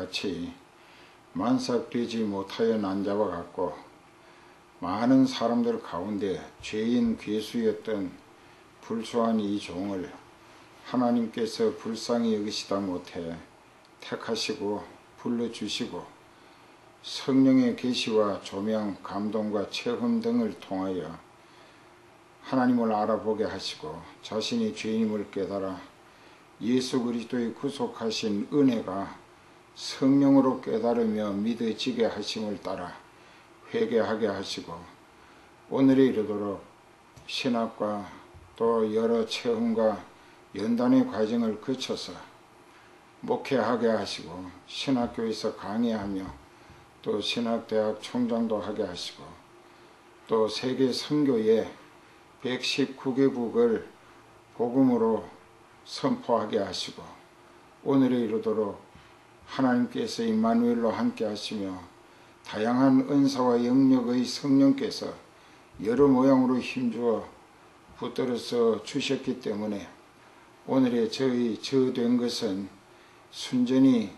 같이 만삭되지 못하여 난자와 같고 많은 사람들 가운데 죄인 괴수였던 불수한 이 종을 하나님께서 불쌍히 여기시다 못해 택하시고 불러주시고 성령의 계시와 조명, 감동과 체험 등을 통하여 하나님을 알아보게 하시고 자신이 죄인임을 깨달아 예수 그리스도의 구속하신 은혜가 성령으로 깨달으며 믿어지게 하심을 따라 회개하게 하시고 오늘에 이르도록 신학과 또 여러 체험과 연단의 과정을 거쳐서 목회하게 하시고 신학교에서 강의하며 또 신학대학 총장도 하게 하시고 또 세계 선교에 119개국을 복음으로 선포하게 하시고 오늘에 이르도록 하나님께서 임마누엘로 함께 하시며 다양한 은사와 영역의 성령께서 여러 모양으로 힘주어 붙들어서 주셨기 때문에 오늘의 저희 저된 것은 순전히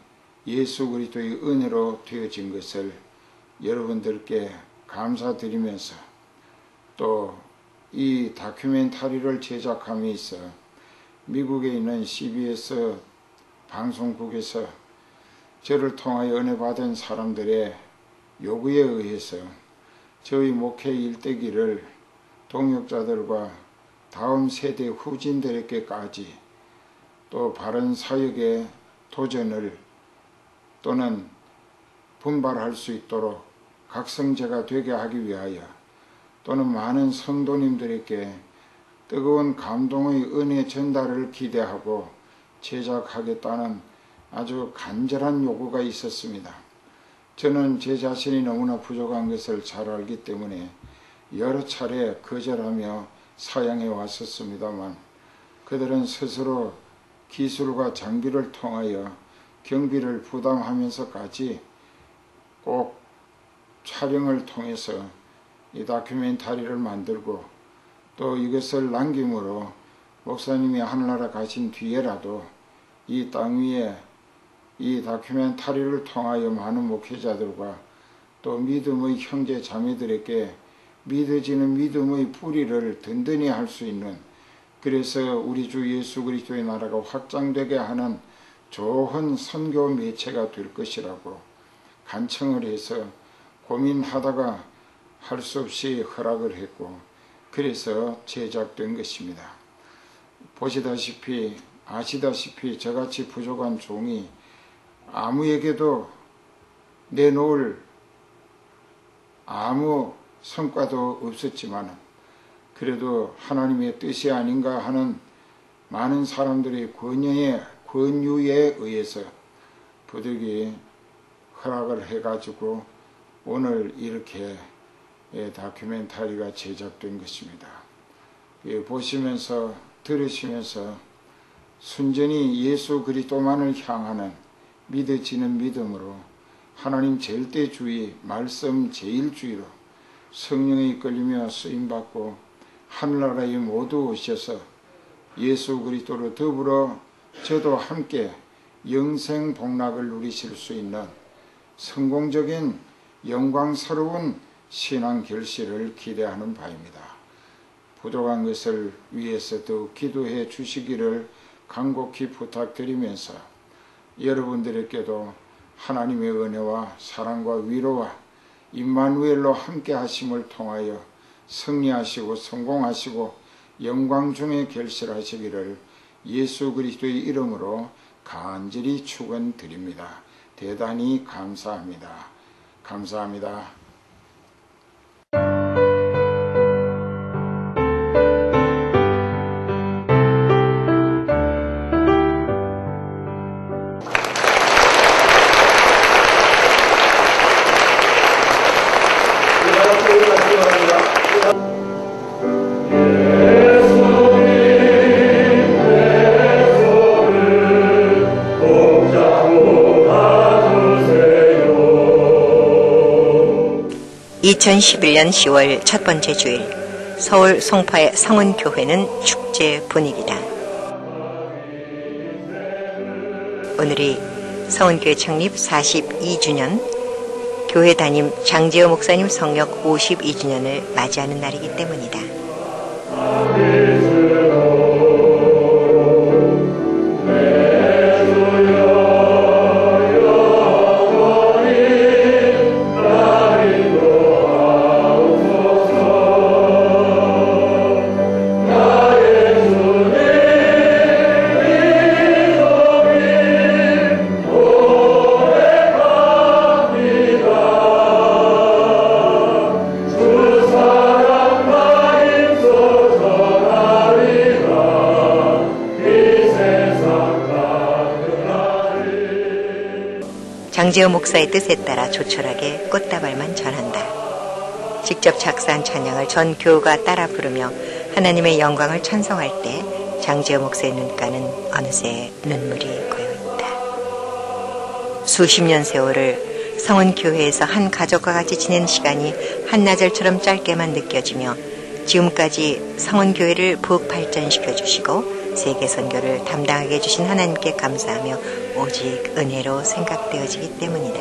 예수 그리스도의 은혜로 되어진 것을 여러분들께 감사드리면서 또 이 다큐멘터리를 제작함에 있어 미국에 있는 CBS 방송국에서 저를 통하여 은혜 받은 사람들의 요구에 의해서 저희 목회 일대기를 동역자들과 다음 세대 후진들에게까지 또 바른 사역의 도전을 또는 분발할 수 있도록 각성제가 되게 하기 위하여 또는 많은 성도님들에게 뜨거운 감동의 은혜 전달을 기대하고 제작하겠다는 아주 간절한 요구가 있었습니다. 저는 제 자신이 너무나 부족한 것을 잘 알기 때문에 여러 차례 거절하며 사양해 왔었습니다만 그들은 스스로 기술과 장비를 통하여 경비를 부담하면서까지 꼭 촬영을 통해서 이 다큐멘터리를 만들고 또 이것을 남김으로 목사님이 하늘나라 가신 뒤에라도 이 땅 위에 이 다큐멘터리를 통하여 많은 목회자들과 또 믿음의 형제 자매들에게 믿어지는 믿음의 뿌리를 든든히 할 수 있는 그래서 우리 주 예수 그리스도의 나라가 확장되게 하는 좋은 선교 매체가 될 것이라고 간청을 해서 고민하다가 할 수 없이 허락을 했고 그래서 제작된 것입니다. 보시다시피 아시다시피 저같이 부족한 종이 아무에게도 내놓을 아무 성과도 없었지만 그래도 하나님의 뜻이 아닌가 하는 많은 사람들의 권유에 의해서 부득이 허락을 해가지고 오늘 이렇게 다큐멘터리가 제작된 것입니다. 보시면서 들으시면서 순전히 예수 그리스도만을 향하는 믿어지는 믿음으로 하나님 절대주의, 말씀 제일주의로 성령에 이끌리며 쓰임받고 하늘나라에 모두 오셔서 예수 그리스도로 더불어 저도 함께 영생 복락을 누리실 수 있는 성공적인 영광스러운 신앙 결실을 기대하는 바입니다. 부족한 것을 위해서 더욱 기도해 주시기를 간곡히 부탁드리면서 여러분들에게도 하나님의 은혜와 사랑과 위로와 임마누엘로 함께 하심을 통하여 승리하시고 성공하시고 영광 중에 결실하시기를 예수 그리스도의 이름으로 간절히 축원드립니다. 대단히 감사합니다. 감사합니다. 2011년 10월 첫 번째 주일 서울 송파의 성은교회는 축제 분위기다. 오늘이 성은교회 창립 42주년, 교회 담임 장재호 목사님 성역 52주년을 맞이하는 날이기 때문이다. 장재호 목사의 뜻에 따라 조촐하게 꽃다발만 전한다. 직접 작사한 찬양을 전 교우가 따라 부르며 하나님의 영광을 찬송할 때 장재호 목사의 눈가는 어느새 눈물이 고여있다. 수십 년 세월을 성은교회에서 한 가족과 같이 지낸 시간이 한나절처럼 짧게만 느껴지며 지금까지 성은교회를 부흥 발전시켜 주시고 세계 선교를 담당하게 해주신 하나님께 감사하며 오직 은혜로 생각되어지기 때문이다.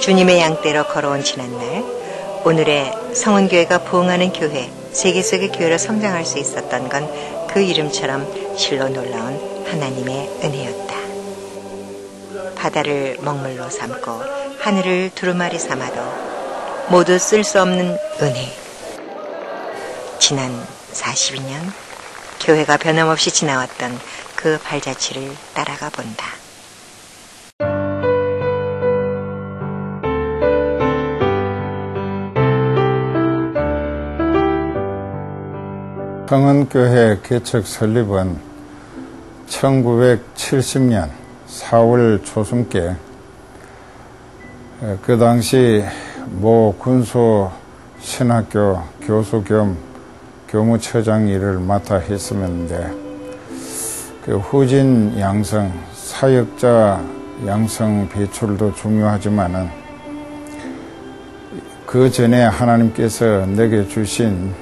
주님의 양떼로 걸어온 지난날, 오늘의 성은교회가 부흥하는 교회, 세계 속의 교회로 성장할 수 있었던 건 그 이름처럼 실로 놀라운 하나님의 은혜였다. 바다를 먹물로 삼고 하늘을 두루마리 삼아도 모두 쓸 수 없는 은혜. 지난 42년 교회가 변함없이 지나왔던 그 발자취를 따라가 본다. 성은교회 개척 설립은 1970년 4월 초순께 그 당시 모 군수신학교 교수 겸 교무처장 일을 맡아 했었는데, 그 후진 양성, 사역자 양성 배출도 중요하지만은 그 전에 하나님께서 내게 주신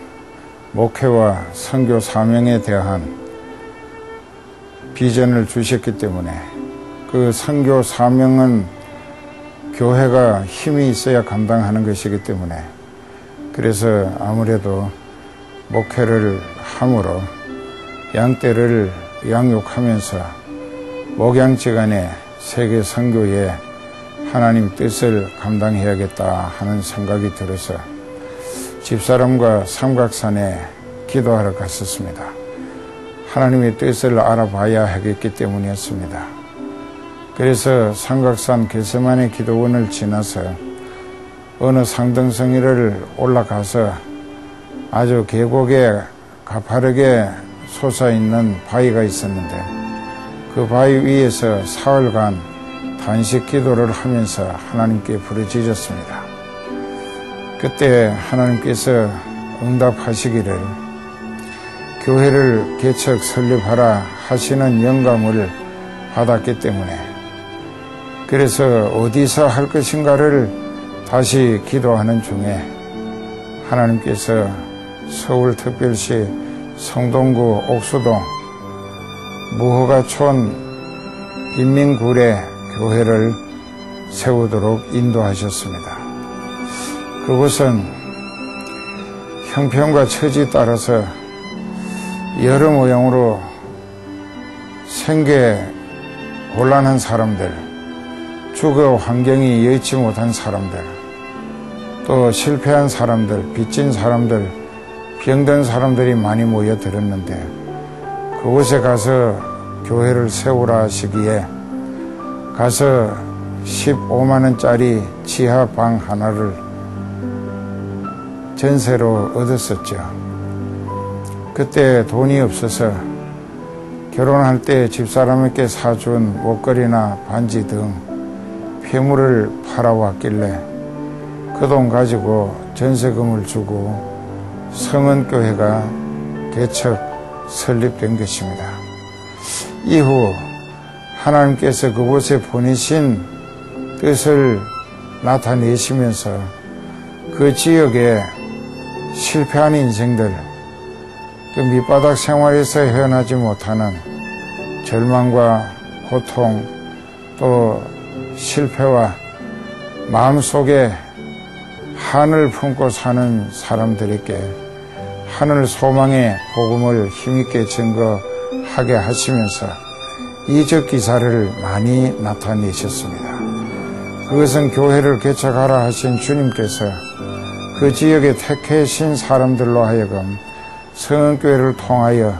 목회와 선교 사명에 대한 비전을 주셨기 때문에 그 선교 사명은 교회가 힘이 있어야 감당하는 것이기 때문에, 그래서 아무래도 목회를 함으로 양떼를 양육하면서 목양지간에 세계 선교에 하나님 뜻을 감당해야겠다 하는 생각이 들어서 집사람과 삼각산에 기도하러 갔었습니다. 하나님의 뜻을 알아봐야 하겠기 때문이었습니다. 그래서 삼각산 겟세마네 기도원을 지나서 어느 상등성이를 올라가서 아주 계곡에 가파르게 솟아있는 바위가 있었는데, 그 바위 위에서 사흘간 단식 기도를 하면서 하나님께 부르짖었습니다. 그때 하나님께서 응답하시기를 교회를 개척 설립하라 하시는 영감을 받았기 때문에, 그래서 어디서 할 것인가를 다시 기도하는 중에 하나님께서 서울특별시 성동구 옥수동 무허가촌 인민굴에 교회를 세우도록 인도하셨습니다. 그곳은 형편과 처지에 따라서 여러 모양으로 생계 곤란한 사람들, 주거 환경이 여의치 못한 사람들, 또 실패한 사람들, 빚진 사람들, 병든 사람들이 많이 모여들었는데 그곳에 가서 교회를 세우라 하시기에 가서 15만 원짜리 지하 방 하나를 전세로 얻었었죠. 그때 돈이 없어서 결혼할 때 집사람에게 사준 목걸이나 반지 등 폐물을 팔아왔길래 그 돈 가지고 전세금을 주고 성은교회가 개척 설립된 것입니다. 이후 하나님께서 그곳에 보내신 뜻을 나타내시면서 그 지역에 실패한 인생들, 그 밑바닥 생활에서 헤어나지 못하는 절망과 고통, 또 실패와 마음속에 한을 품고 사는 사람들에게 하늘 소망의 복음을 힘있게 증거하게 하시면서 이적 기사를 많이 나타내셨습니다. 그것은 교회를 개척하라 하신 주님께서 그 지역에 택하신 사람들로 하여금 성은교회를 통하여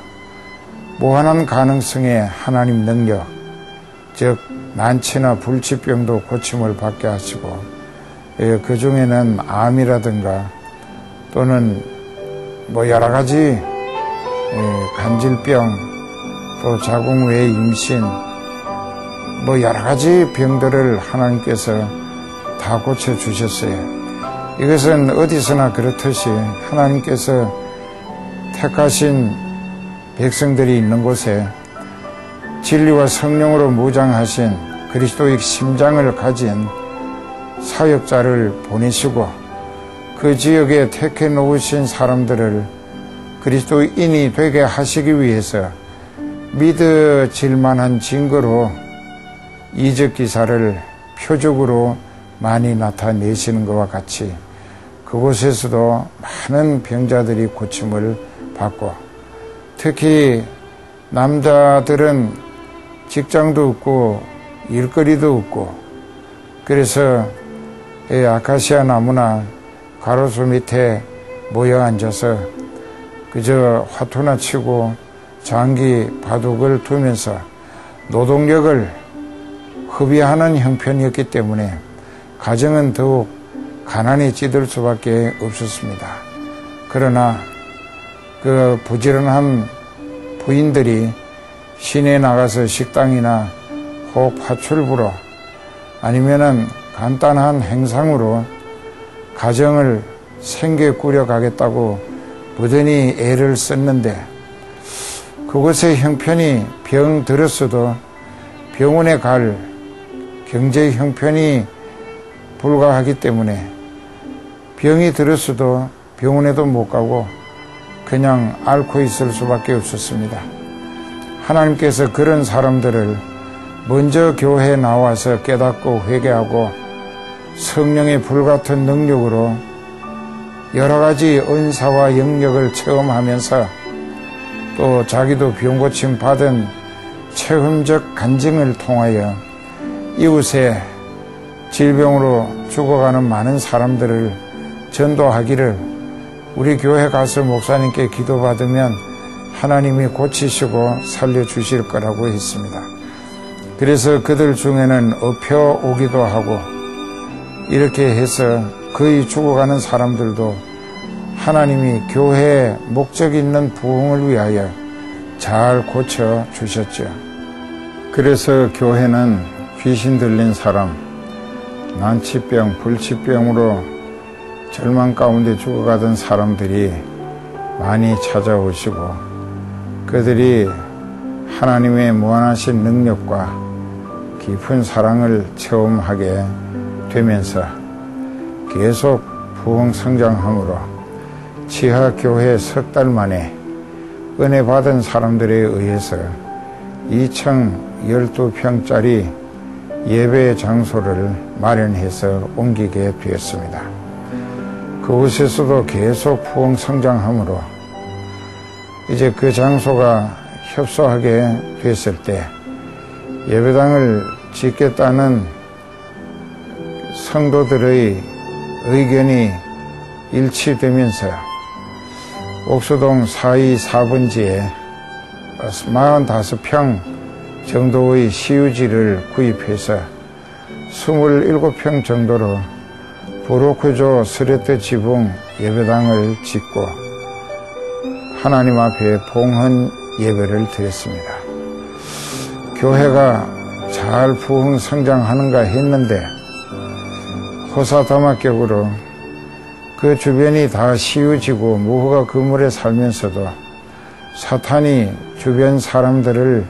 무한한 가능성의 하나님 능력, 즉 난치나 불치병도 고침을 받게 하시고 그 중에는 암이라든가 또는 여러 가지 간질병, 또 자궁 외 임신, 여러 가지 병들을 하나님께서 다 고쳐주셨어요. 이것은 어디서나 그렇듯이 하나님께서 택하신 백성들이 있는 곳에 진리와 성령으로 무장하신 그리스도의 심장을 가진 사역자를 보내시고 그 지역에 택해 놓으신 사람들을 그리스도인이 되게 하시기 위해서 믿어질 만한 증거로 이적 기사를 표적으로 많이 나타내시는 것과 같이 그곳에서도 많은 병자들이 고침을 받고, 특히 남자들은 직장도 없고 일거리도 없고 그래서 아카시아 나무나 가로수 밑에 모여 앉아서 그저 화투나 치고 장기 바둑을 두면서 노동력을 허비하는 형편이었기 때문에 가정은 더욱 가난에 찌들 수밖에 없었습니다. 그러나 그 부지런한 부인들이 시내에 나가서 식당이나 혹 파출부로 아니면은 간단한 행상으로 가정을 생계 꾸려가겠다고 부단히 애를 썼는데 그곳의 형편이 병 들었어도 병원에 갈 경제 형편이 불가하기 때문에 병이 들었어도 병원에도 못 가고 그냥 앓고 있을 수밖에 없었습니다. 하나님께서 그런 사람들을 먼저 교회에 나와서 깨닫고 회개하고 성령의 불같은 능력으로 여러 가지 은사와 영역을 체험하면서 또 자기도 병고침 받은 체험적 간증을 통하여 이웃의 질병으로 죽어가는 많은 사람들을 전도하기를 우리 교회 가서 목사님께 기도받으면 하나님이 고치시고 살려주실 거라고 했습니다. 그래서 그들 중에는 엎혀 오기도 하고 이렇게 해서 거의 죽어가는 사람들도 하나님이 교회에 목적 있는 부흥을 위하여 잘 고쳐주셨죠. 그래서 교회는 귀신 들린 사람, 난치병, 불치병으로 절망 가운데 죽어가던 사람들이 많이 찾아오시고 그들이 하나님의 무한하신 능력과 깊은 사랑을 체험하게 되면서 계속 부흥 성장함으로 지하교회 석 달 만에 은혜 받은 사람들에 의해서 2층 12평짜리 예배 장소를 마련해서 옮기게 되었습니다. 그곳에서도 계속 부흥 성장함으로 이제 그 장소가 협소하게 됐을 때 예배당을 짓겠다는 성도들의 의견이 일치되면서 옥수동 4위 4번지에 45평 정도의 시유지를 구입해서 27평 정도로 브로크조 스레트 지붕 예배당을 짓고 하나님 앞에 봉헌 예배를 드렸습니다. 교회가 잘 부흥 성장하는가 했는데 호사다마격으로 그 주변이 다 시유지고 무허가 그물에 살면서도 사탄이 주변 사람들을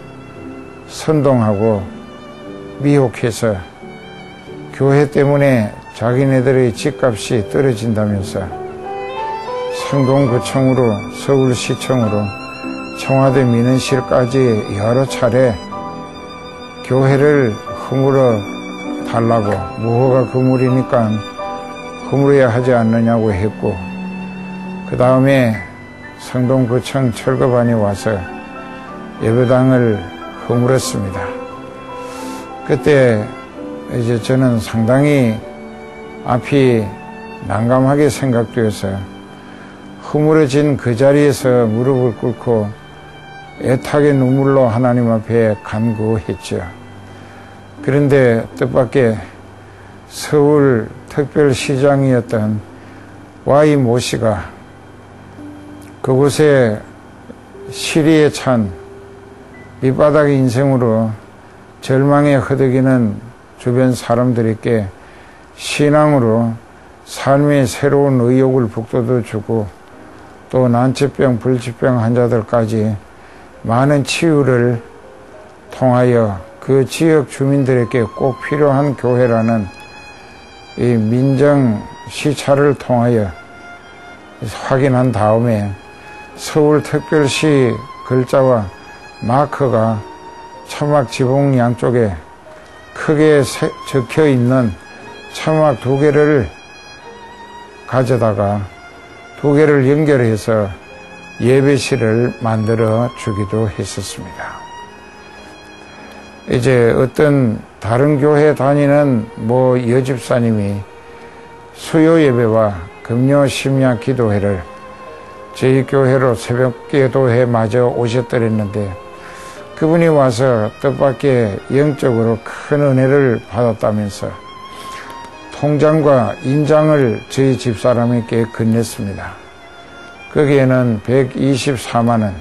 선동하고 미혹해서 교회 때문에 자기네들의 집값이 떨어진다면서 성동구청으로 서울시청으로 청와대 민원실까지 여러 차례 교회를 허물어 달라고 무허가 그물이니까 허물어야 하지 않느냐고 했고 그 다음에 성동구청 철거반이 와서 예배당을 허물었습니다. 그때 이제 저는 상당히 앞이 난감하게 생각되어서 허물어진 그 자리에서 무릎을 꿇고 애타게 눈물로 하나님 앞에 간구했죠. 그런데 뜻밖의 서울 특별시장이었던 Y 모 씨가 그곳에 시리에 찬 밑바닥 인생으로 절망에 허덕이는 주변 사람들에게 신앙으로 삶의 새로운 의욕을 북돋워주고 또 난치병, 불치병 환자들까지 많은 치유를 통하여 그 지역 주민들에게 꼭 필요한 교회라는 이 민정 시찰을 통하여 확인한 다음에 서울특별시 글자와 마크가 천막 지붕 양쪽에 크게 적혀 있는 천막 2개를 가져다가 2개를 연결해서 예배실을 만들어 주기도 했었습니다. 이제 어떤 다른 교회 다니는 여집사님이 수요 예배와 금요 심야 기도회를 저희 교회로 새벽 기도회 마저 오셨더랬는데 그분이 와서 뜻밖의 영적으로 큰 은혜를 받았다면서 통장과 인장을 저희 집사람에게 건넸습니다. 거기에는 124만 원,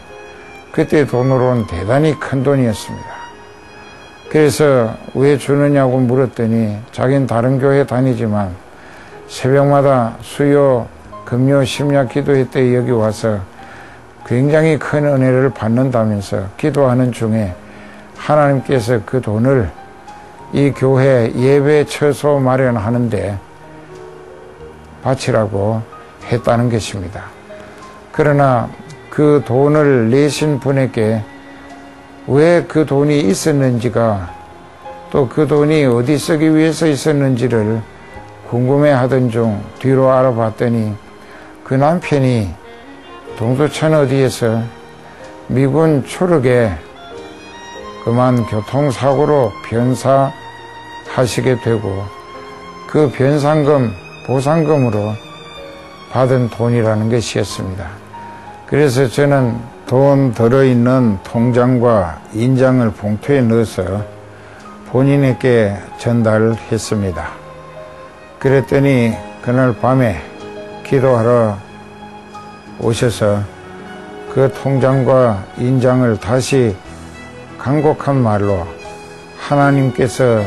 그때 돈으로는 대단히 큰 돈이었습니다. 그래서 왜 주느냐고 물었더니 자기는 다른 교회 다니지만 새벽마다 수요, 금요, 심야 기도회 때 여기 와서 굉장히 큰 은혜를 받는다면서 기도하는 중에 하나님께서 그 돈을 이 교회 예배 처소 마련하는데 바치라고 했다는 것입니다. 그러나 그 돈을 내신 분에게 왜 그 돈이 있었는지가 또 그 돈이 어디 쓰기 위해서 있었는지를 궁금해하던 중 뒤로 알아봤더니 그 남편이 동두천 어디에서 미군 추락에 그만 교통사고로 변사하시게 되고 그 변상금, 보상금으로 받은 돈이라는 것이었습니다. 그래서 저는 돈 들어있는 통장과 인장을 봉투에 넣어서 본인에게 전달했습니다. 그랬더니 그날 밤에 기도하러 오셔서 그 통장과 인장을 다시 간곡한 말로 하나님께서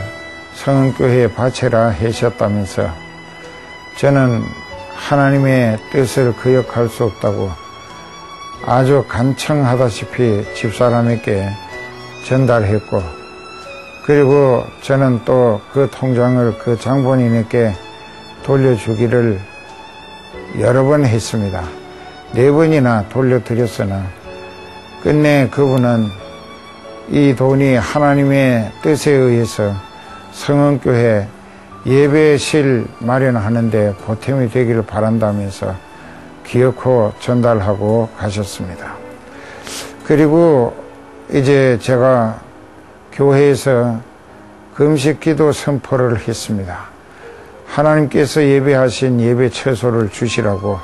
성은교회에 바쳐라 하셨다면서 저는 하나님의 뜻을 거역할 수 없다고 아주 간청하다시피 집사람에게 전달했고 그리고 저는 또 그 통장을 그 장본인에게 돌려주기를 여러 번 했습니다. 4번이나 돌려드렸으나 끝내 그분은 이 돈이 하나님의 뜻에 의해서 성은교회 예배실 마련하는데 보탬이 되기를 바란다면서 기어코 전달하고 가셨습니다. 그리고 이제 제가 교회에서 금식기도 선포를 했습니다. 하나님께서 예배하신 예배 처소를 주시라고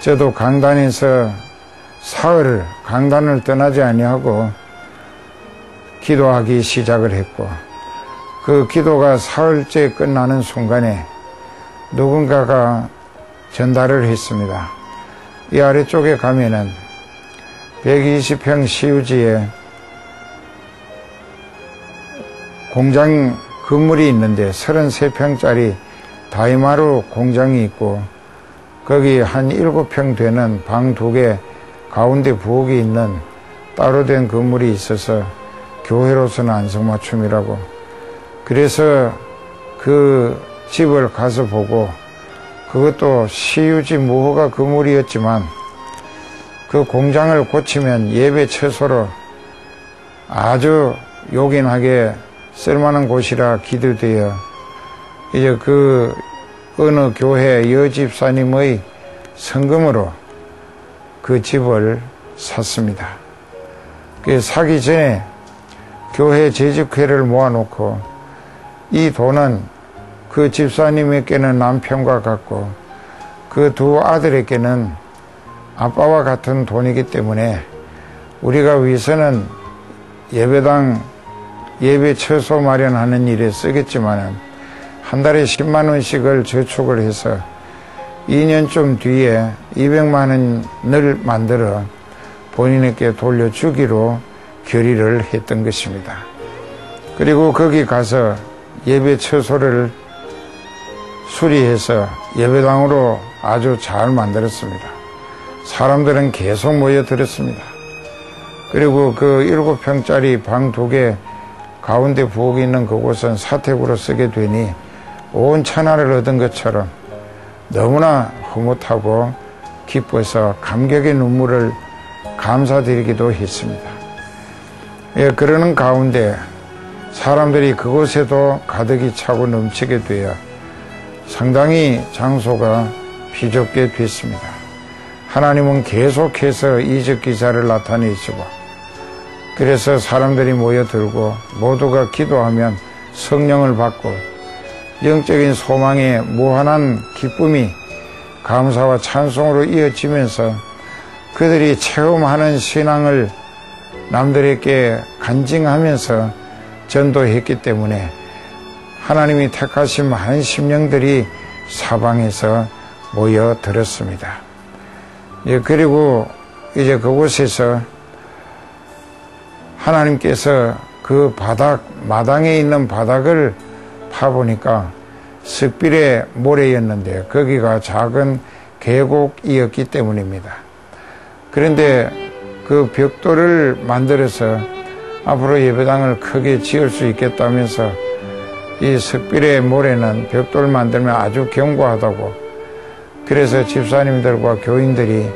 저도 강단에서 사흘 강단을 떠나지 아니하고 기도하기 시작을 했고, 그 기도가 사흘째 끝나는 순간에 누군가가 전달을 했습니다. 이 아래쪽에 가면은 120평 시유지에 공장 건물이 있는데 33평짜리 다이마루 공장이 있고, 거기 한 7평 되는 방 2개 가운데 부엌이 있는 따로 된 건물이 있어서 교회로서는 안성맞춤이라고. 그래서 그 집을 가서 보고, 그것도 시유지 무허가 건물이었지만 그 공장을 고치면 예배 처소로 아주 요긴하게 쓸만한 곳이라 기도되어 이제 그 어느 교회 여집사님의 성금으로 그 집을 샀습니다. 그 사기 전에 교회 재직회를 모아놓고 이 돈은 그 집사님에게는 남편과 같고 그 2 아들에게는 아빠와 같은 돈이기 때문에 우리가 위해서는 예배당 예배 처소 마련하는 일에 쓰겠지만은 한 달에 10만 원씩을 저축을 해서 2년쯤 뒤에 200만 원을 만들어 본인에게 돌려주기로 결의를 했던 것입니다. 그리고 거기 가서 예배 처소를 수리해서 예배당으로 아주 잘 만들었습니다. 사람들은 계속 모여들었습니다. 그리고 그 7평짜리 방 2개 가운데 부엌이 있는 그곳은 사택으로 쓰게 되니 온 천하를 얻은 것처럼 너무나 흐뭇하고 기뻐서 감격의 눈물을 감사드리기도 했습니다. 예, 그러는 가운데 사람들이 그곳에도 가득히 차고 넘치게 되어 상당히 장소가 비좁게 됐습니다. 하나님은 계속해서 이적 기사를 나타내시고, 그래서 사람들이 모여들고 모두가 기도하면 성령을 받고 영적인 소망의 무한한 기쁨이 감사와 찬송으로 이어지면서 그들이 체험하는 신앙을 남들에게 간증하면서 전도했기 때문에 하나님이 택하신 많은 심령들이 사방에서 모여들었습니다. 예, 그리고 이제 그곳에서 하나님께서 그 마당에 있는 바닥을 파보니까 습빌의 모래였는데 거기가 작은 계곡이었기 때문입니다. 그런데 그 벽돌을 만들어서 앞으로 예배당을 크게 지을 수 있겠다면서 이 습빌의 모래는 벽돌 만들면 아주 견고하다고, 그래서 집사님들과 교인들이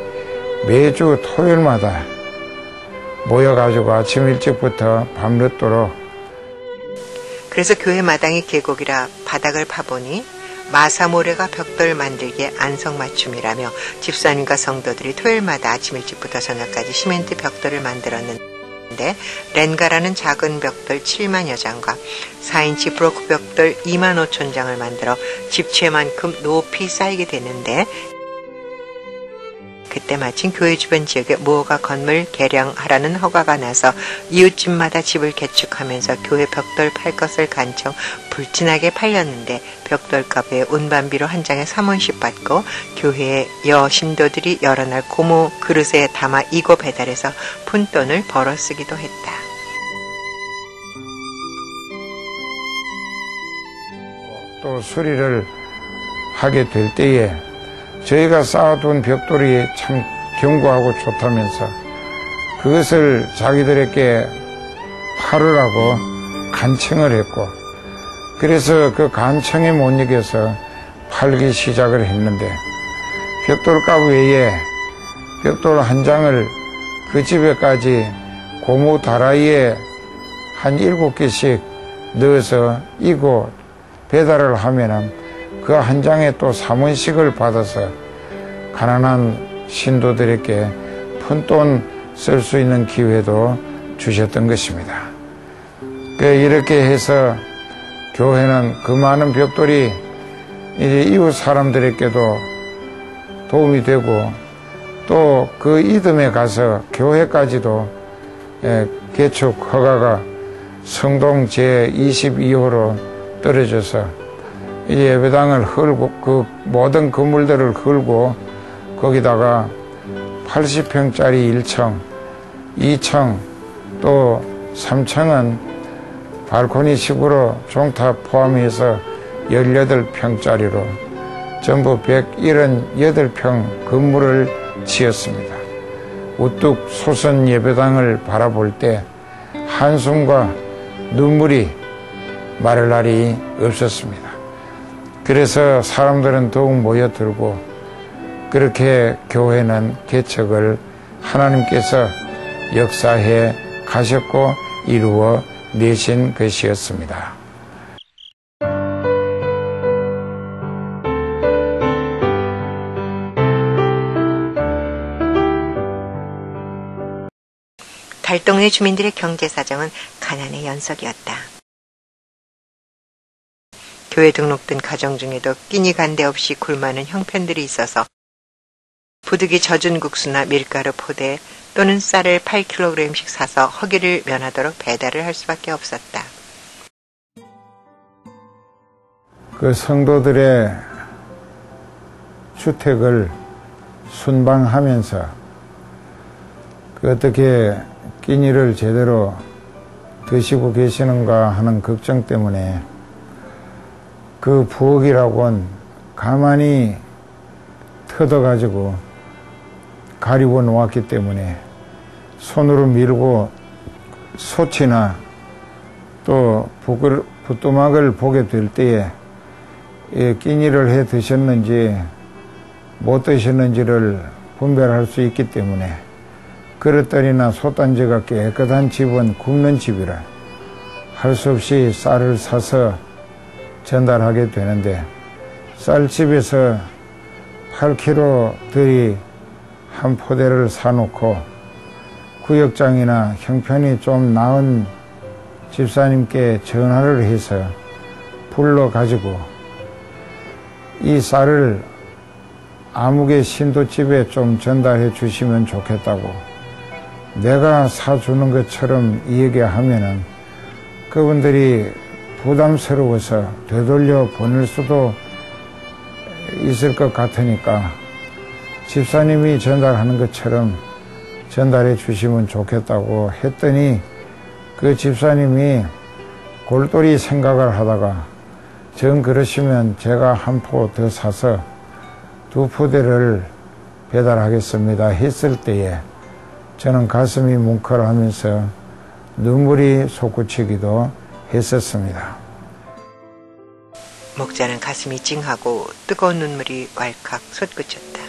매주 토요일마다 모여가지고 아침 일찍부터 밤늦도록, 그래서 교회 마당이 계곡이라 바닥을 파보니 마사모래가 벽돌 만들기에 안성맞춤이라며 집사님과 성도들이 토요일마다 아침 일찍부터 저녁까지 시멘트 벽돌을 만들었는데 렌가라는 작은 벽돌 7만여 장과 4인치 브로크 벽돌 2만 5천 장을 만들어 집채만큼 높이 쌓이게 되는데, 그때 마침 교회 주변 지역에 무허가 건물 개량하라는 허가가 나서 이웃집마다 집을 개축하면서 교회 벽돌 팔 것을 간청 불진하게 팔렸는데 벽돌값에 운반비로 한 장에 3원씩 받고 교회의 여신도들이 여러 날 고무 그릇에 담아 이고 배달해서 푼돈을 벌어 쓰기도 했다. 또 수리를 하게 될 때에 저희가 쌓아둔 벽돌이 참 견고하고 좋다면서 그것을 자기들에게 팔으라고 간청을 했고, 그래서 그 간청에 못 이겨서 팔기 시작을 했는데 벽돌값 외에 벽돌 한 장을 그 집에까지 고무 다라이에 한 7개씩 넣어서 이고 배달을 하면은 그 한 장에 또 3원씩을 받아서 가난한 신도들에게 푼돈 쓸 수 있는 기회도 주셨던 것입니다. 이렇게 해서 교회는 그 많은 벽돌이 이제 이웃 사람들에게도 도움이 되고 또 그 이듬해 가서 교회까지도 개축 허가가 성동 제22호로 떨어져서 이제 예배당을 헐고 그 모든 건물들을 헐고 거기다가 80평짜리 1층, 2층 또 3층은 발코니식으로 종탑 포함해서 18평짜리로 전부 178평 건물을 지었습니다. 우뚝 솟은 예배당을 바라볼 때 한숨과 눈물이 마를 날이 없었습니다. 그래서 사람들은 더욱 모여들고 그렇게 교회는 개척을 하나님께서 역사해 가셨고 이루어 내신 것이었습니다. 달동네 주민들의 경제 사정은 가난의 연속이었다. 교회 등록된 가정 중에도 끼니 간데 없이 굶어하는 형편들이 있어서 부득이 젖은 국수나 밀가루 포대 또는 쌀을 8kg씩 사서 허기를 면하도록 배달을 할 수밖에 없었다. 그 성도들의 주택을 순방하면서 그 어떻게 끼니를 제대로 드시고 계시는가 하는 걱정 때문에 그 부엌이라고는 가만히 뜯어가지고 가리고 놓았기 때문에 손으로 밀고 소치나 또 부뚜막을 보게 될 때에 끼니를 해 드셨는지 못 드셨는지를 분별할 수 있기 때문에 그릇들이나 솥단지가 깨끗한 집은 굽는 집이라 할 수 없이 쌀을 사서 전달하게 되는데 쌀집에서 8kg들이 한 포대를 사놓고 구역장이나 형편이 좀 나은 집사님께 전화를 해서 불러가지고 이 쌀을 아무개 신도집에 좀 전달해 주시면 좋겠다고 내가 사주는 것처럼 얘기하면은 그분들이 부담스러워서 되돌려 보낼 수도 있을 것 같으니까 집사님이 전달하는 것처럼 전달해 주시면 좋겠다고 했더니 그 집사님이 골똘히 생각을 하다가 정 그러시면 제가 한 포 더 사서 2포대를 배달하겠습니다 했을 때에 저는 가슴이 뭉클하면서 눈물이 솟구치기도 했었습니다. 목자는 가슴이 찡하고 뜨거운 눈물이 왈칵 솟구쳤다.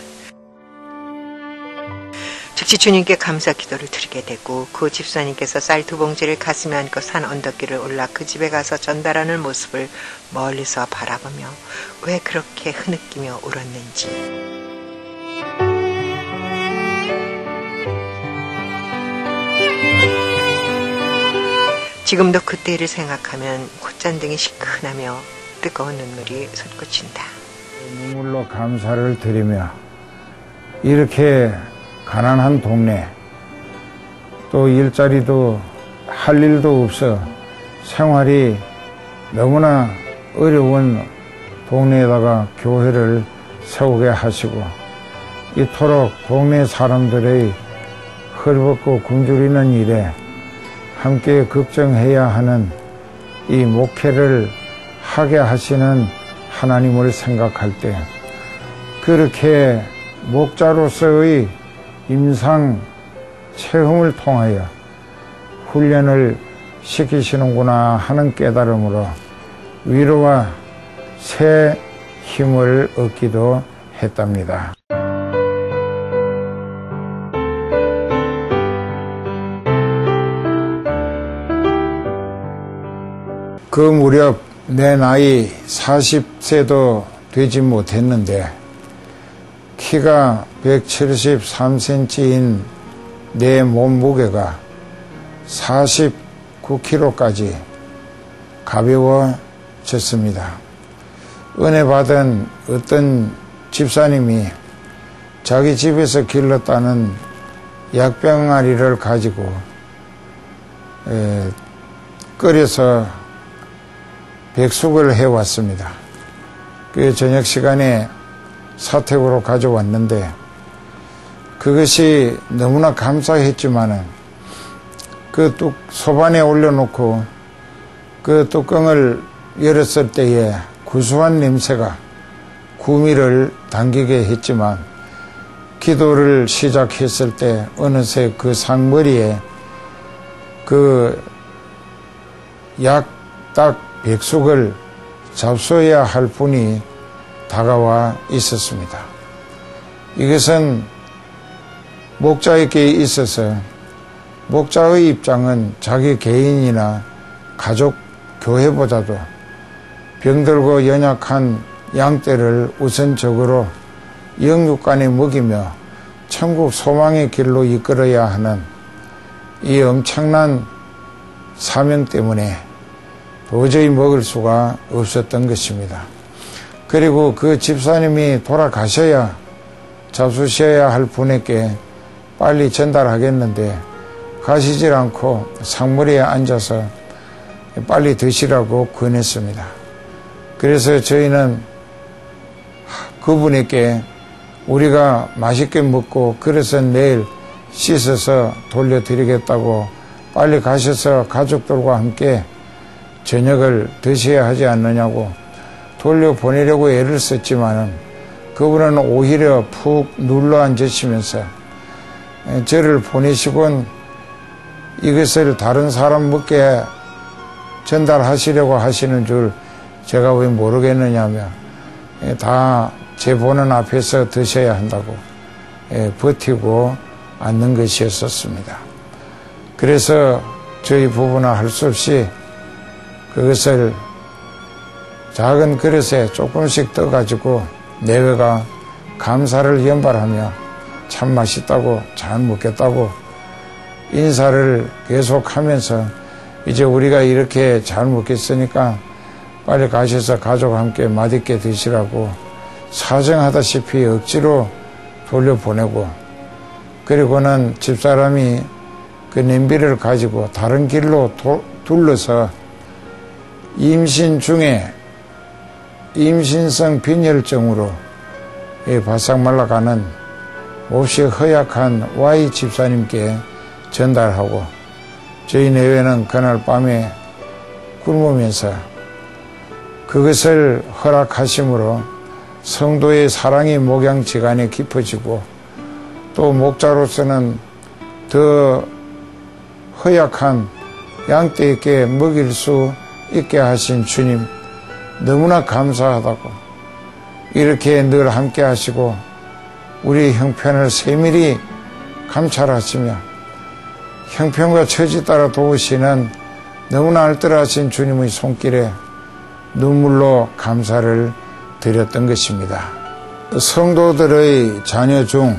즉시 주님께 감사 기도를 드리게 되고 그 집사님께서 쌀 2봉지를 가슴에 안고 산 언덕길을 올라 그 집에 가서 전달하는 모습을 멀리서 바라보며 왜 그렇게 흐느끼며 울었는지. 지금도 그때를 생각하면 콧잔등이 시큰하며 뜨거운 눈물이 솟구친다. 눈물로 감사를 드리며 이렇게 가난한 동네 또 일자리도 할 일도 없어 생활이 너무나 어려운 동네에다가 교회를 세우게 하시고 이토록 동네 사람들의 헐벗고 굶주리는 일에 함께 걱정해야 하는 이 목회를 하게 하시는 하나님을 생각할 때 그렇게 목자로서의 임상 체험을 통하여 훈련을 시키시는구나 하는 깨달음으로 위로와 새 힘을 얻기도 했답니다. 그 무렵 내 나이 40세도 되지 못했는데 키가 173cm인 내 몸무게가 49kg까지 가벼워졌습니다. 은혜 받은 어떤 집사님이 자기 집에서 길렀다는 약병아리를 가지고 끓여서 백숙을 해왔습니다. 그 저녁 시간에 사택으로 가져왔는데 그것이 너무나 감사했지만은 그 소반에 올려놓고 그 뚜껑을 열었을 때에 구수한 냄새가 구미를 당기게 했지만 기도를 시작했을 때 어느새 그 상머리에 그 약딱 백숙을 잡숴야 할 분이 다가와 있었습니다. 이것은 목자에게 있어서 목자의 입장은 자기 개인이나 가족, 교회보다도 병들고 연약한 양떼를 우선적으로 영육간에 먹이며 천국 소망의 길로 이끌어야 하는 이 엄청난 사명 때문에 도저히 먹을 수가 없었던 것입니다. 그리고 그 집사님이 돌아가셔야 잡수셔야 할 분에게 빨리 전달하겠는데 가시질 않고 상머리에 앉아서 빨리 드시라고 권했습니다. 그래서 저희는 그분에게 우리가 맛있게 먹고 그래서 내일 씻어서 돌려드리겠다고 빨리 가셔서 가족들과 함께 저녁을 드셔야 하지 않느냐고 돌려보내려고 애를 썼지만은 그분은 오히려 푹 눌러 앉으시면서 저를 보내시곤 이것을 다른 사람 먹게 전달하시려고 하시는 줄 제가 왜 모르겠느냐며 다 제 보는 앞에서 드셔야 한다고 버티고 앉는 것이었었습니다. 그래서 저희 부부는 할 수 없이 그것을 작은 그릇에 조금씩 떠가지고 내외가 감사를 연발하며 참 맛있다고 잘 먹겠다고 인사를 계속하면서 이제 우리가 이렇게 잘 먹겠으니까 빨리 가셔서 가족과 함께 맛있게 드시라고 사정하다시피 억지로 돌려보내고 그리고는 집사람이 그 냄비를 가지고 다른 길로 둘러서 임신 중에 임신성 빈혈증으로 바싹 말라가는 몹시 허약한 Y 집사님께 전달하고 저희 내외는 그날 밤에 굶으면서 그것을 허락하심으로 성도의 사랑이 목양지간에 깊어지고 또 목자로서는 더 허약한 양떼에게 먹일 수 있게 하신 주님 너무나 감사하다고 이렇게 늘 함께 하시고 우리 형편을 세밀히 감찰하시며 형편과 처지 따라 도우시는 너무나 알뜰하신 주님의 손길에 눈물로 감사를 드렸던 것입니다. 성도들의 자녀 중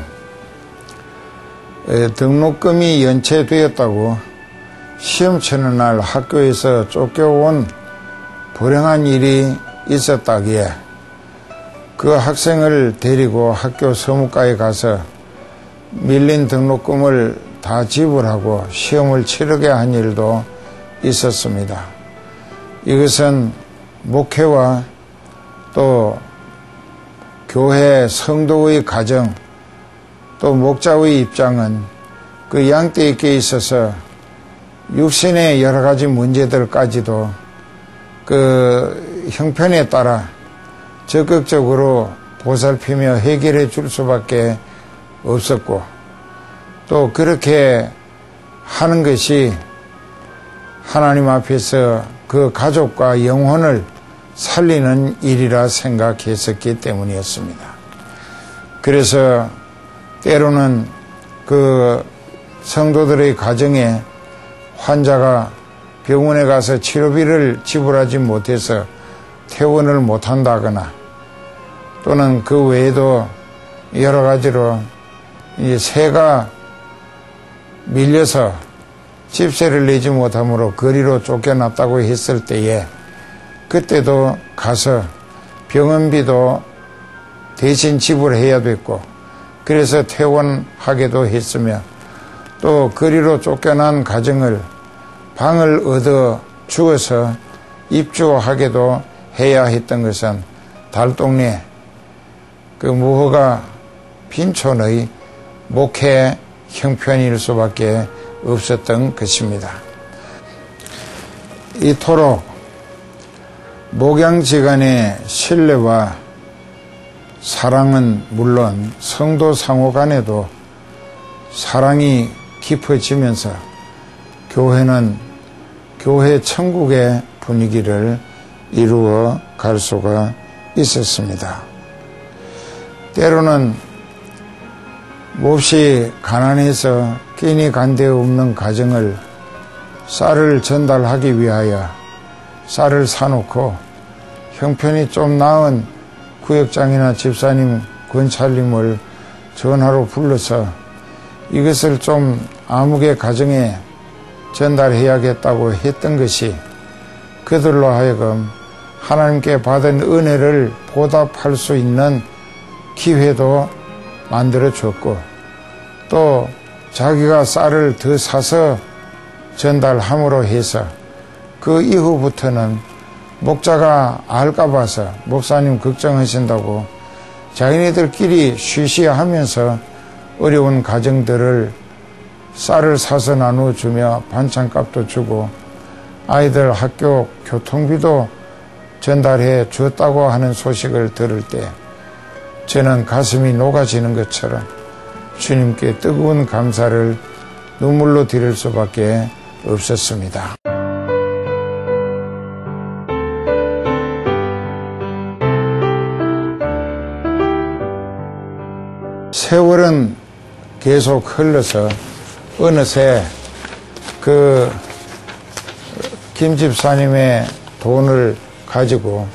등록금이 연체되었다고 시험 치는 날 학교에서 쫓겨온 불행한 일이 있었다기에 그 학생을 데리고 학교 서무과에 가서 밀린 등록금을 다 지불하고 시험을 치르게 한 일도 있었습니다. 이것은 목회와 또 교회 성도의 가정 또 목자의 입장은 그 양떼에게 있어서 육신의 여러 가지 문제들까지도 그 형편에 따라 적극적으로 보살피며 해결해 줄 수밖에 없었고 또 그렇게 하는 것이 하나님 앞에서 그 가족과 영혼을 살리는 일이라 생각했었기 때문이었습니다. 그래서 때로는 그 성도들의 가정에 환자가 병원에 가서 치료비를 지불하지 못해서 퇴원을 못한다거나 또는 그 외에도 여러 가지로 세가 밀려서 집세를 내지 못함으로 거리로 쫓겨났다고 했을 때에 그때도 가서 병원비도 대신 지불해야 됐고, 그래서 퇴원하게도 했으며, 또 거리로 쫓겨난 가정을 방을 얻어 주어서 입주하게도 해야 했던 것은 달동네 그 무허가 빈촌의 목회 형편일 수밖에 없었던 것입니다. 이토록 목양지간의 신뢰와 사랑은 물론 성도 상호 간에도 사랑이 깊어지면서 교회는 교회 천국의 분위기를 이루어 갈 수가 있었습니다. 때로는 몹시 가난해서 끼니 간데 없는 가정을 쌀을 전달하기 위하여 쌀을 사놓고 형편이 좀 나은 구역장이나 집사님, 권찰님을 전화로 불러서 이것을 좀 아무개 가정에 전달해야겠다고 했던 것이 그들로 하여금 하나님께 받은 은혜를 보답할 수 있는 기회도 만들어 줬고, 또 자기가 쌀을 더 사서 전달함으로 해서 그 이후부터는 목자가 알까 봐서 목사님 걱정하신다고 자기네들끼리 쉬쉬하면서 어려운 가정들을 쌀을 사서 나눠주며 반찬값도 주고 아이들 학교 교통비도 전달해 줬다고 하는 소식을 들을 때 저는 가슴이 녹아지는 것처럼 주님께 뜨거운 감사를 눈물로 드릴 수밖에 없었습니다. 세월은 계속 흘러서 어느새 그 김 집사님의 돈을 가지고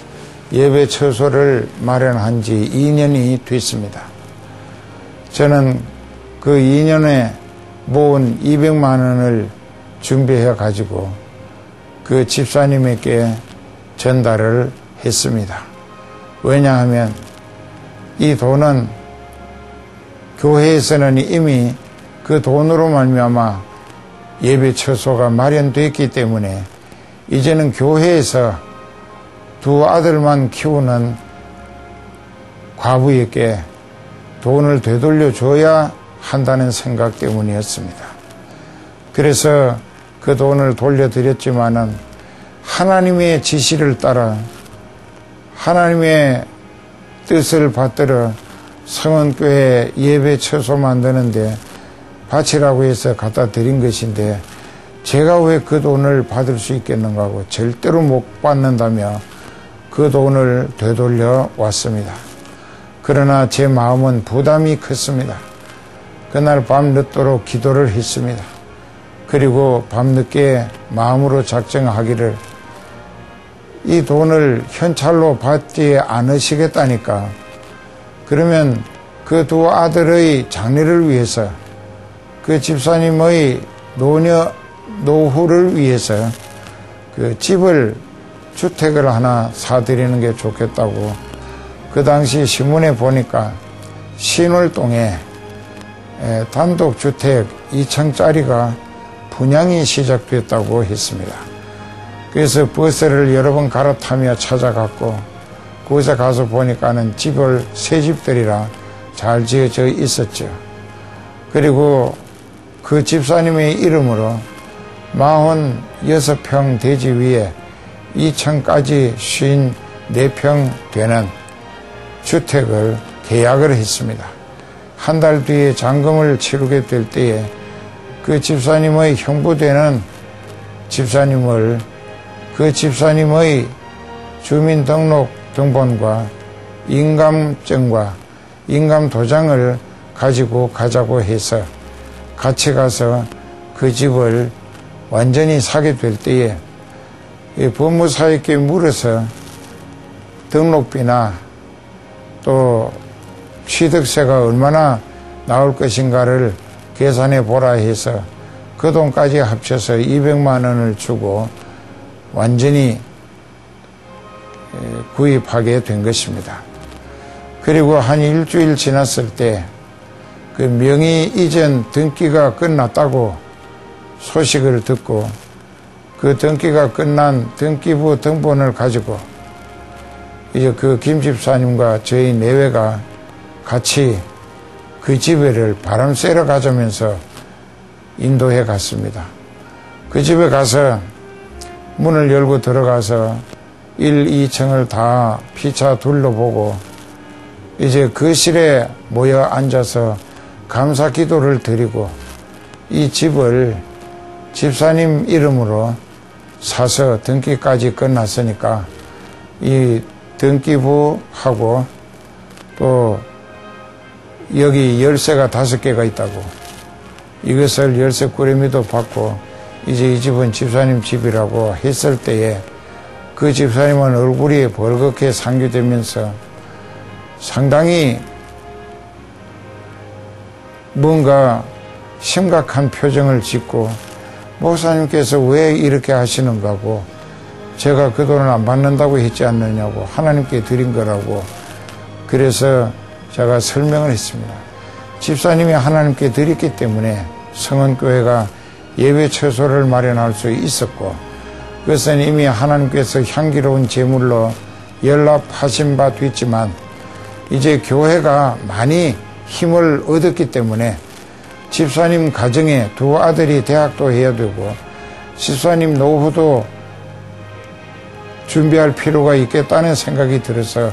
예배 처소를 마련한 지 2년이 됐습니다. 저는 그 2년에 모은 200만 원을 준비해 가지고 그 집사님에게 전달을 했습니다. 왜냐하면 이 돈은 교회에서는 이미 그 돈으로 말미암아 예배 처소가 마련됐기 때문에 이제는 교회에서 두 아들만 키우는 과부에게 돈을 되돌려 줘야 한다는 생각 때문이었습니다. 그래서 그 돈을 돌려드렸지만은 하나님의 지시를 따라 하나님의 뜻을 받들어 성원교회 예배 처소 만드는데 바치라고 해서 갖다 드린 것인데 제가 왜 그 돈을 받을 수 있겠는가 하고 절대로 못 받는다며 그 돈을 되돌려 왔습니다. 그러나 제 마음은 부담이 컸습니다. 그날 밤 늦도록 기도를 했습니다. 그리고 밤늦게 마음으로 작정하기를 이 돈을 현찰로 받지 않으시겠다니까 그러면 그 두 아들의 장례를 위해서 그 집사님의 노후를 위해서 그 집을 주택을 하나 사드리는 게 좋겠다고 그 당시 신문에 보니까 신월동에 단독주택 2층짜리가 분양이 시작됐다고 했습니다. 그래서 버스를 여러 번 갈아타며 찾아갔고 거기서 가서 보니까는 집을 새 집들이라 잘 지어져 있었죠. 그리고 그 집사님의 이름으로 46평 대지 위에 2층까지 54평 되는 주택을 계약을 했습니다. 한 달 뒤에 잔금을 치르게 될 때에 그 집사님의 형부되는 집사님을 그 집사님의 주민등록 등본과 인감증과 인감도장을 가지고 가자고 해서 같이 가서 그 집을 완전히 사게 될 때에 법무사에게 물어서 등록비나 또 취득세가 얼마나 나올 것인가를 계산해 보라 해서 그 돈까지 합쳐서 200만 원을 주고 완전히 구입하게 된 것입니다. 그리고 한 일주일 지났을 때 그 명의 이전 등기가 끝났다고 소식을 듣고 그 등기가 끝난 등기부 등본을 가지고 이제 그 김 집사님과 저희 내외가 같이 그 집에를 바람 쐬러 가자면서 인도해 갔습니다. 그 집에 가서 문을 열고 들어가서 1, 2층을 다 피차 둘러보고 이제 거실에 모여 앉아서 감사 기도를 드리고 이 집을 집사님 이름으로 사서 등기까지 끝났으니까 이 등기부하고 또 여기 열쇠가 5개가 있다고 이것을 열쇠 꾸러미도 받고 이제 이 집은 집사님 집이라고 했을 때에 그 집사님은 얼굴이 벌겋게 상기되면서 상당히 뭔가 심각한 표정을 짓고 목사님께서 왜 이렇게 하시는가고 제가 그 돈을 안 받는다고 했지 않느냐고 하나님께 드린 거라고 그래서 제가 설명을 했습니다. 집사님이 하나님께 드렸기 때문에 성원교회가 예배 처소를 마련할 수 있었고 그것은 이미 하나님께서 향기로운 제물로 연락하신 바 됐지만 이제 교회가 많이 힘을 얻었기 때문에 집사님 가정에 2 아들이 대학도 해야 되고 집사님 노후도 준비할 필요가 있겠다는 생각이 들어서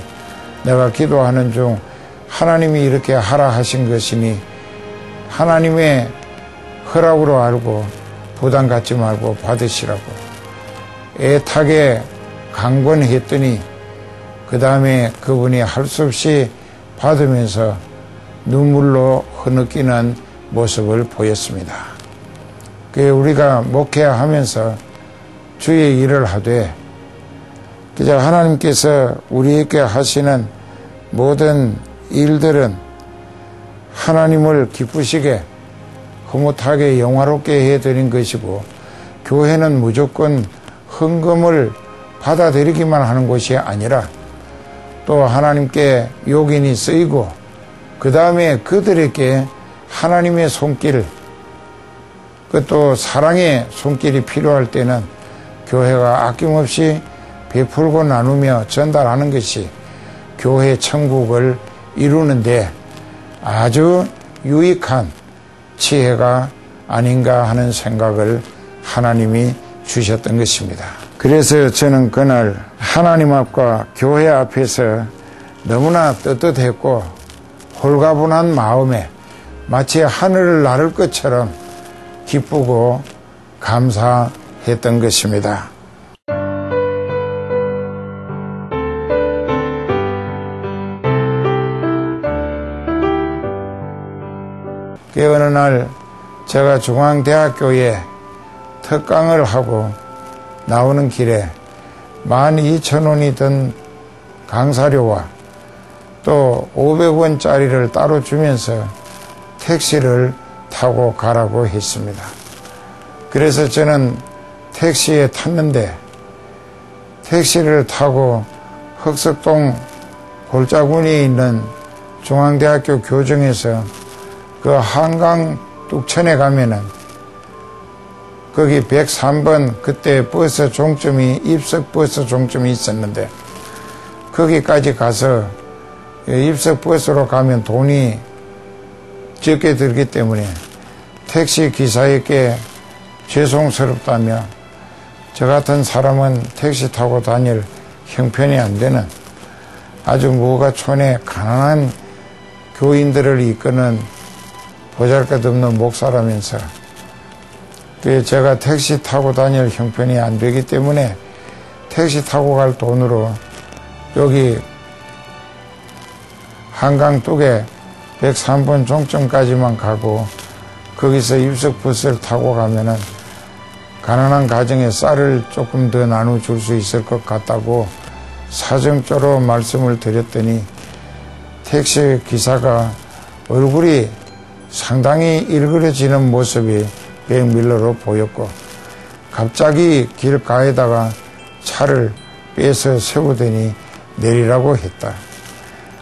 내가 기도하는 중 하나님이 이렇게 하라 하신 것이니 하나님의 허락으로 알고 부담 갖지 말고 받으시라고 애타게 강권했더니 그 다음에 그분이 할 수 없이 받으면서 눈물로 흐느끼는 모습을 보였습니다. 우리가 목회하면서 주의 일을 하되 그저 하나님께서 우리에게 하시는 모든 일들은 하나님을 기쁘시게 흐뭇하게 영화롭게 해드린 것이고 교회는 무조건 헌금을 받아들이기만 하는 것이 아니라 또 하나님께 요긴이 쓰이고 그 다음에 그들에게 하나님의 손길 또 사랑의 손길이 필요할 때는 교회가 아낌없이 베풀고 나누며 전달하는 것이 교회 천국을 이루는데 아주 유익한 지혜가 아닌가 하는 생각을 하나님이 주셨던 것입니다. 그래서 저는 그날 하나님 앞과 교회 앞에서 너무나 떳떳했고 홀가분한 마음에 마치 하늘을 나를 것처럼 기쁘고 감사했던 것입니다. 어느 날 제가 중앙대학교에 특강을 하고 나오는 길에 12,000원이 든 강사료와 또 500원짜리를 따로 주면서 택시를 타고 가라고 했습니다. 그래서 저는 택시에 탔는데 택시를 타고 흑석동 골짜구니에 있는 중앙대학교 교정에서 그 한강 뚝천에 가면은 거기 103번 그때 버스 종점이 입석 버스 종점이 있었는데 거기까지 가서 입석 버스로 가면 돈이 적게 들기 때문에 택시 기사에게 죄송스럽다며 저 같은 사람은 택시 타고 다닐 형편이 안 되는 아주 무가촌의 가난한 교인들을 이끄는 보잘것없는 목사라면서 제가 택시 타고 다닐 형편이 안 되기 때문에 택시 타고 갈 돈으로 여기 한강 뚝에 103번 종점까지만 가고 거기서 입석버스를 타고 가면은 가난한 가정에 쌀을 조금 더 나눠줄 수 있을 것 같다고 사정적으로 말씀을 드렸더니 택시 기사가 얼굴이 상당히 일그러지는 모습이 백밀러로 보였고 갑자기 길가에다가 차를 빼서 세우더니 내리라고 했다.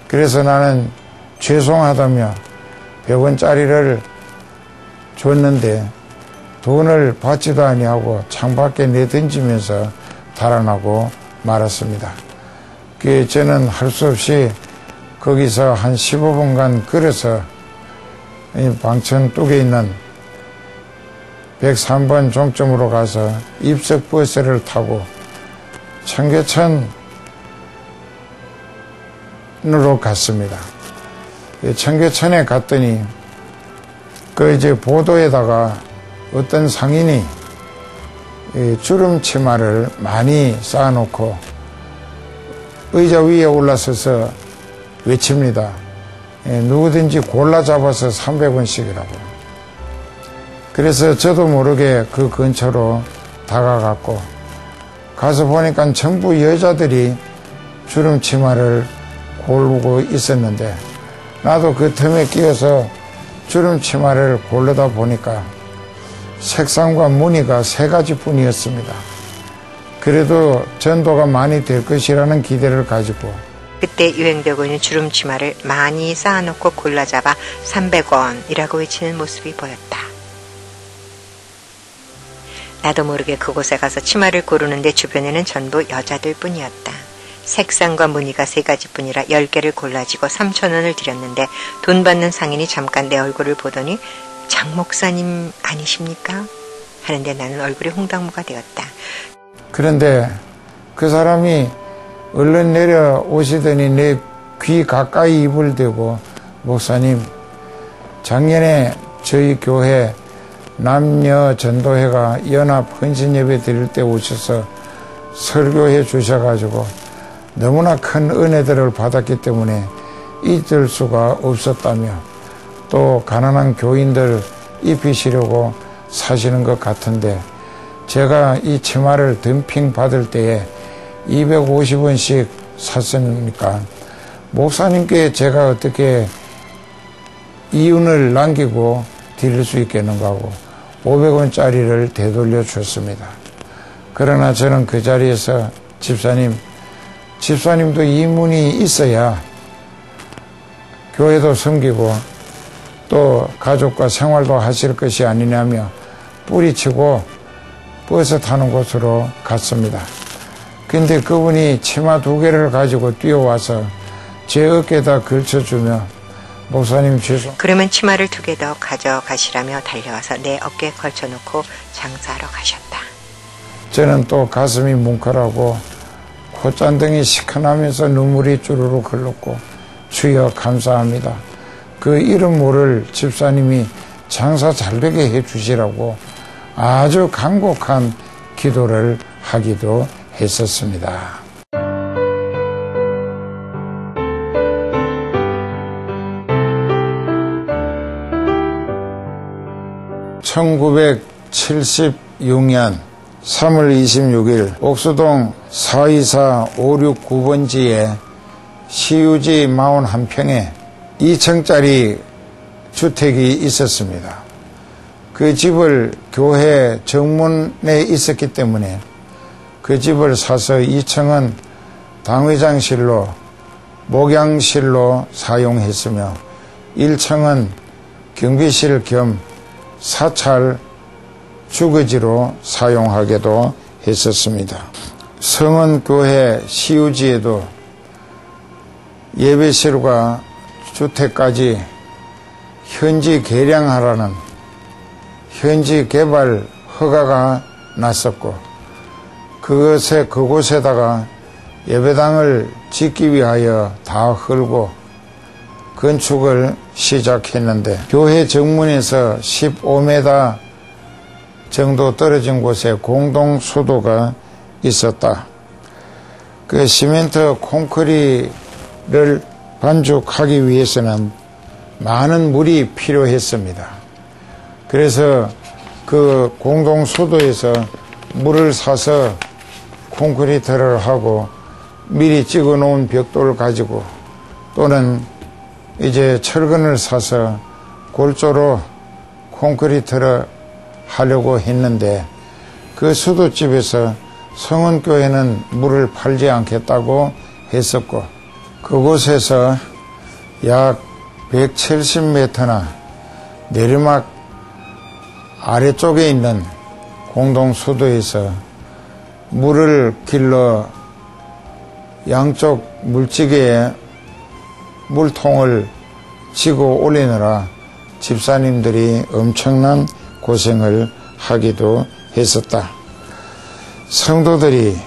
그래서 나는 죄송하다며 100원짜리를 줬는데 돈을 받지도 아니하고 창밖에 내던지면서 달아나고 말았습니다. 저는 할 수 없이 거기서 한 15분간 걸어서 방천 뚝에 있는 103번 종점으로 가서 입석 버스를 타고 청계천으로 갔습니다. 청계천에 갔더니 보도에다가 어떤 상인이 주름 치마를 많이 쌓아놓고 의자 위에 올라서서 외칩니다. 누구든지 골라 잡아서 300원씩이라고. 그래서 저도 모르게 그 근처로 다가갔고 가서 보니까 전부 여자들이 주름 치마를 고르고 있었는데 나도 그 틈에 끼어서 주름 치마를 고르다 보니까 색상과 무늬가 3가지 뿐이었습니다. 그래도 전도가 많이 될 것이라는 기대를 가지고 그때 유행되고 있는 주름 치마를 많이 쌓아놓고 골라잡아 300원이라고 외치는 모습이 보였다. 나도 모르게 그곳에 가서 치마를 고르는데 주변에는 전부 여자들 뿐이었다. 색상과 무늬가 3가지 뿐이라 10개를 골라지고 3,000원을 드렸는데 돈 받는 상인이 잠깐 내 얼굴을 보더니 장 목사님 아니십니까? 하는데 나는 얼굴이 홍당무가 되었다. 그런데 그 사람이 얼른 내려오시더니 내 귀 가까이 입을 대고 목사님, 작년에 저희 교회 남녀 전도회가 연합 헌신 예배 드릴 때 오셔서 설교해 주셔가지고 너무나 큰 은혜들을 받았기 때문에 잊을 수가 없었다며 또 가난한 교인들 입히시려고 사시는 것 같은데 제가 이 치마를 덤핑 받을 때에 250원씩 샀으니까 목사님께 제가 어떻게 이윤을 남기고 드릴 수 있겠는가 하고 500원짜리를 되돌려 줬습니다. 그러나 저는 그 자리에서 집사님도 이문이 있어야 교회도 섬기고 또 가족과 생활도 하실 것이 아니냐며 뿌리치고 버스 타는 곳으로 갔습니다. 근데 그분이 치마 2개를 가지고 뛰어와서 제 어깨에다 걸쳐주며 목사님 죄송. 그러면 치마를 2개 더 가져가시라며 달려와서 내 어깨에 걸쳐놓고 장사하러 가셨다. 저는 또 가슴이 뭉클하고 콧잔등이 시큰하면서 눈물이 주르륵 흘렀고 주여 감사합니다. 그 이름 모를 집사님이 장사 잘되게 해주시라고 아주 간곡한 기도를 하기도 했었습니다. (1976년 3월 26일) 옥수동 424-569번지에 시유지 41평에 2층짜리 주택이 있었습니다. 그 집을 교회 정문에 있었기 때문에 그 집을 사서 2층은 당회장실로 목양실로 사용했으며 1층은 경비실 겸 사찰 주거지로 사용하기도 했었습니다. 성원교회 시유지에도 예배실과 주택까지 현지 개량하라는 현지 개발 허가가 났었고 그곳에다가 예배당을 짓기 위하여 다 헐고 건축을 시작했는데 교회 정문에서 15m 정도 떨어진 곳에 공동 수도가 있었다. 그 시멘트 콘크리트를 반죽하기 위해서는 많은 물이 필요했습니다. 그래서 그 공동 수도에서 물을 사서 콘크리트를 하고 미리 찍어 놓은 벽돌을 가지고 또는 이제 철근을 사서 골조로 콘크리트를 하려고 했는데 그 수도집에서 성은교회는 물을 팔지 않겠다고 했었고, 그곳에서 약 170m나 내리막 아래쪽에 있는 공동수도에서 물을 길러 양쪽 물지개에 물통을 지고 올리느라 집사님들이 엄청난 고생을 하기도 했었다. 성도들이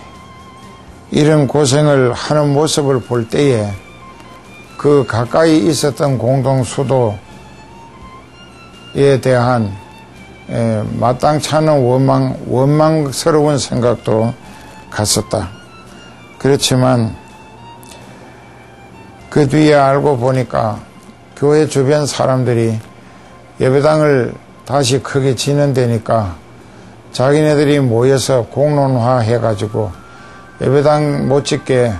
이런 고생을 하는 모습을 볼 때에 그 가까이 있었던 공동수도에 대한 마땅치 않은 원망스러운 생각도 갔었다. 그렇지만 그 뒤에 알고 보니까 교회 주변 사람들이 예배당을 다시 크게 짓는다니까 자기네들이 모여서 공론화 해가지고 예배당 못 짓게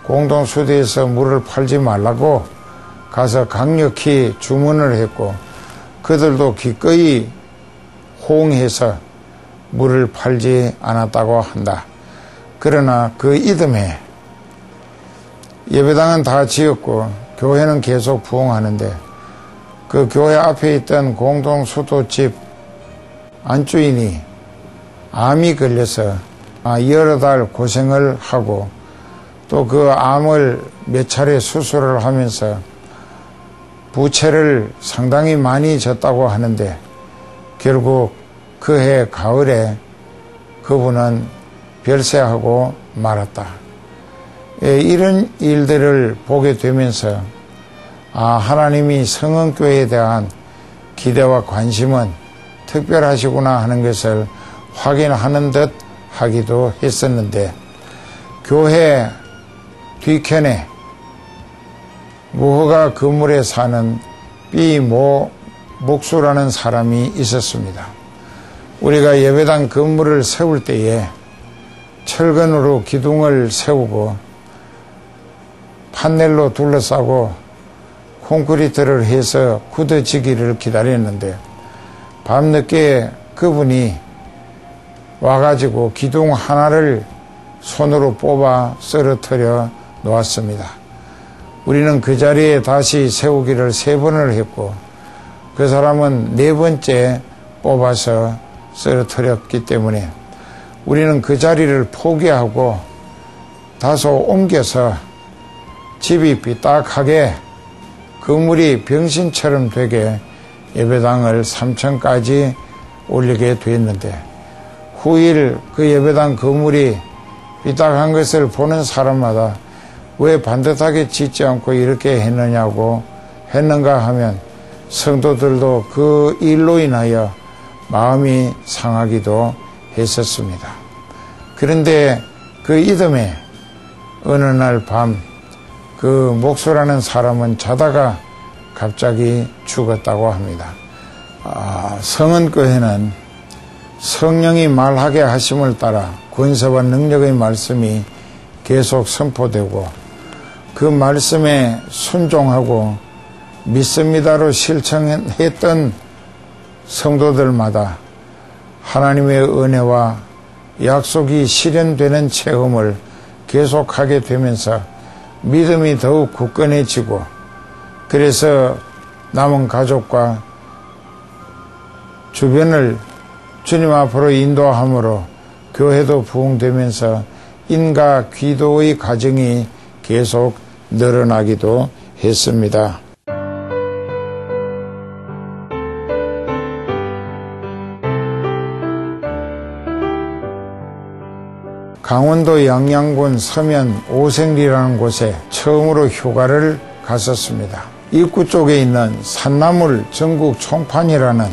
공동수도에서 물을 팔지 말라고 가서 강력히 주문을 했고, 그들도 기꺼이 호응해서 물을 팔지 않았다고 한다. 그러나 그 이듬해 예배당은 다 지었고 교회는 계속 부흥하는데, 그 교회 앞에 있던 공동수도집 안주인이 암이 걸려서 여러 달 고생을 하고 또 그 암을 몇 차례 수술을 하면서 부채를 상당히 많이 졌다고 하는데, 결국 그해 가을에 그분은 별세하고 말았다. 이런 일들을 보게 되면서 하나님이 성은교회에 대한 기대와 관심은 특별하시구나 하는 것을 확인하는 듯 하기도 했었는데, 교회 뒤편에 무허가 건물에 사는 삐모 목수라는 사람이 있었습니다. 우리가 예배당 건물을 세울 때에 철근으로 기둥을 세우고 판넬로 둘러싸고 콘크리트를 해서 굳어지기를 기다렸는데, 밤늦게 그분이 와가지고 기둥 하나를 손으로 뽑아 쓰러뜨려 놓았습니다. 우리는 그 자리에 다시 세우기를 3번을 했고, 그 사람은 4번째 뽑아서 쓰러뜨렸기 때문에 우리는 그 자리를 포기하고 다소 옮겨서 집이 삐딱하게 건물이 병신처럼 되게 예배당을 3층까지 올리게 됐는데, 후일 그 예배당 건물이 삐딱한 것을 보는 사람마다 왜 반듯하게 짓지 않고 이렇게 했는가 하면 성도들도 그 일로 인하여 마음이 상하기도 했었습니다. 그런데 그 이듬해 어느 날 밤 그 목수라는 사람은 자다가 갑자기 죽었다고 합니다. 성은교회는 성령이 말하게 하심을 따라 권세와 능력의 말씀이 계속 선포되고, 그 말씀에 순종하고 믿습니다로 실천했던 성도들마다 하나님의 은혜와 약속이 실현되는 체험을 계속하게 되면서 믿음이 더욱 굳건해지고, 그래서 남은 가족과 주변을 주님 앞으로 인도함으로 교회도 부흥되면서 인과 기도의 과정이 계속 늘어나기도 했습니다. 강원도 양양군 서면 오생리라는 곳에 처음으로 휴가를 갔었습니다. 입구 쪽에 있는 산나물 전국 총판이라는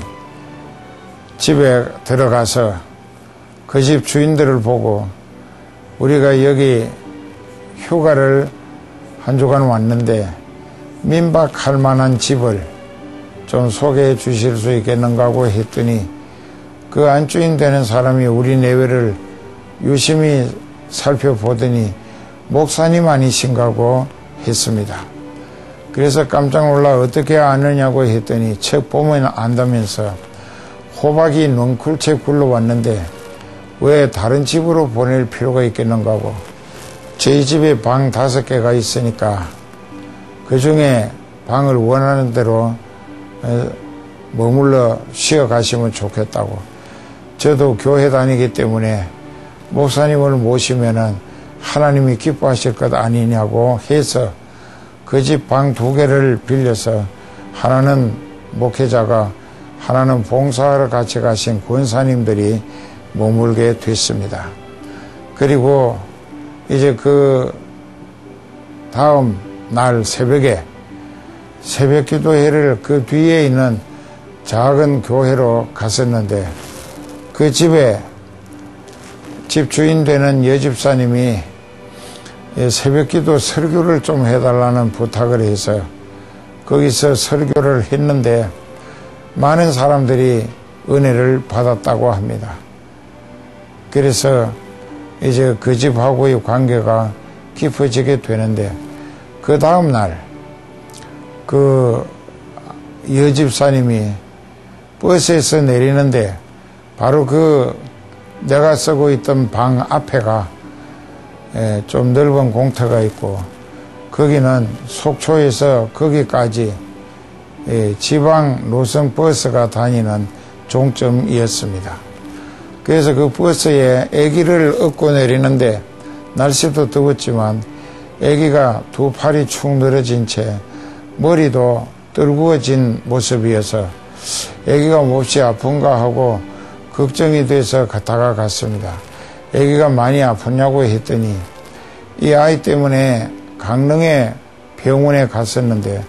집에 들어가서 그 집 주인들을 보고, 우리가 여기 휴가를 한 주간 왔는데 민박할 만한 집을 좀 소개해 주실 수 있겠는가 하고 했더니, 그 안주인 되는 사람이 우리 내외를 유심히 살펴보더니 목사님 아니신가 고 했습니다. 그래서 깜짝 놀라 어떻게 아느냐고 했더니 책 보면 안다면서 호박이 넝쿨채 굴러왔는데 왜 다른 집으로 보낼 필요가 있겠는가 하고 저희 집에 방 5개가 있으니까 그 중에 방을 원하는 대로 머물러 쉬어 가시면 좋겠다고. 저도 교회 다니기 때문에 목사님을 모시면은 하나님이 기뻐하실 것 아니냐고 해서 그 집 방 2개를 빌려서 하나는 목회자가 하나는 봉사하러 같이 가신 권사님들이 머물게 됐습니다. 그리고 이제 그 다음 날 새벽에 새벽 기도회를 그 뒤에 있는 작은 교회로 갔었는데 그 집에 집주인 되는 여집사님이 새벽 기도 설교를 좀 해달라는 부탁을 해서 거기서 설교를 했는데 많은 사람들이 은혜를 받았다고 합니다. 그래서 이제 그 집하고의 관계가 깊어지게 되는데 그 다음 날 그 여집사님이 버스에서 내리는데 바로 그 내가 쓰고 있던 방 앞에가 좀 넓은 공터가 있고 거기는 속초에서 거기까지 지방 노선 버스가 다니는 종점이었습니다. 그래서 그 버스에 아기를 업고 내리는데 날씨도 더웠지만 아기가 2 팔이 축 늘어진 채 머리도 떨구어진 모습이어서 아기가 몹시 아픈가 하고 걱정이 돼서 다가갔습니다. 아기가 많이 아프냐고 했더니 이 아이 때문에 강릉에 병원에 갔었는데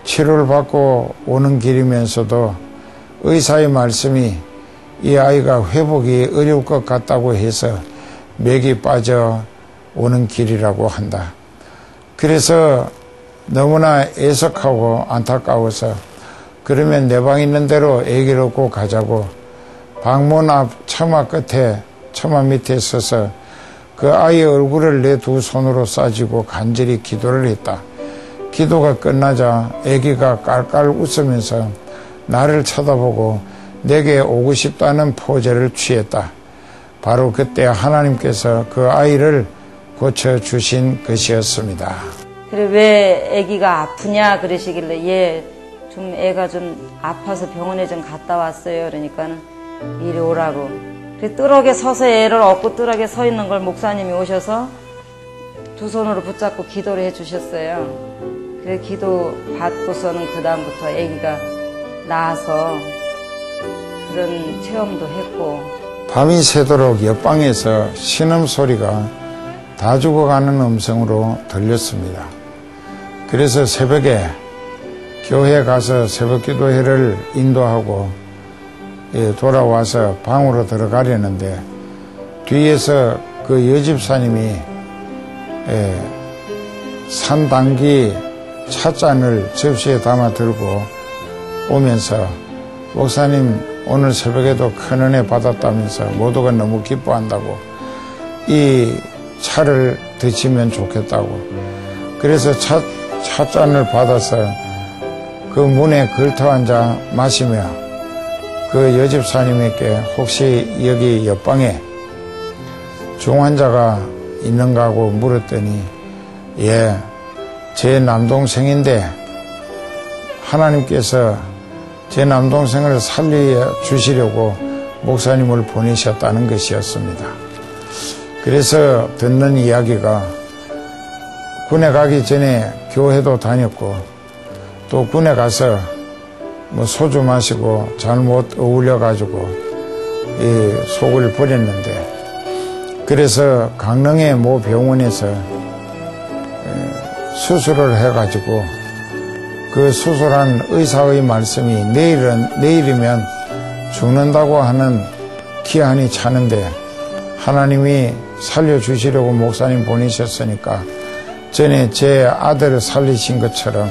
치료를 받고 오는 길이면서도 의사의 말씀이 이 아이가 회복이 어려울 것 같다고 해서 맥이 빠져 오는 길이라고 한다. 그래서 너무나 애석하고 안타까워서 그러면 내 방 있는 대로 아기를 업고 가자고 방문 앞 처마 끝에 처마 밑에 서서 그 아이의 얼굴을 내 2 손으로 싸쥐고 간절히 기도를 했다. 기도가 끝나자 아기가 깔깔 웃으면서 나를 쳐다보고 내게 오고 싶다는 포즈를 취했다. 바로 그때 하나님께서 그 아이를 고쳐주신 것이었습니다. 그래 왜 아기가 아프냐 그러시길래 좀 애가 좀 아파서 병원에 좀 갔다 왔어요. 그러니까는 이리 오라고. 그래 뚜럭에 서서 애를 업고 뚜럭에 서 있는 걸 목사님이 오셔서 2 손으로 붙잡고 기도를 해주셨어요. 그래 기도 받고서는 그 다음부터 아기가 나아서 그런 체험도 했고. 밤이 새도록 옆방에서 신음소리가 다 죽어가는 음성으로 들렸습니다. 그래서 새벽에 교회에 가서 새벽 기도회를 인도하고 돌아와서 방으로 들어가려는데 뒤에서 그 여집사님이 산당기 찻잔을 접시에 담아 들고 오면서 목사님 오늘 새벽에도 큰 은혜 받았다면서 모두가 너무 기뻐한다고 이 차를 드시면 좋겠다고 그래서 찻잔을 받아서 그 문에 걸터앉아 마시며 그 여집사님에게 혹시 여기 옆방에 중환자가 있는가 하고 물었더니 예, 제 남동생인데 하나님께서 제 남동생을 살려주시려고 목사님을 보내셨다는 것이었습니다. 그래서 듣는 이야기가 군에 가기 전에 교회도 다녔고 또 군에 가서 뭐 소주 마시고 잘못 어울려가지고 이 속을 버렸는데 그래서 강릉의 모 병원에서 수술을 해가지고 그 수술한 의사의 말씀이 내일이면 죽는다고 하는 기한이 차는데 하나님이 살려주시려고 목사님 보내셨으니까 전에 제 아들을 살리신 것처럼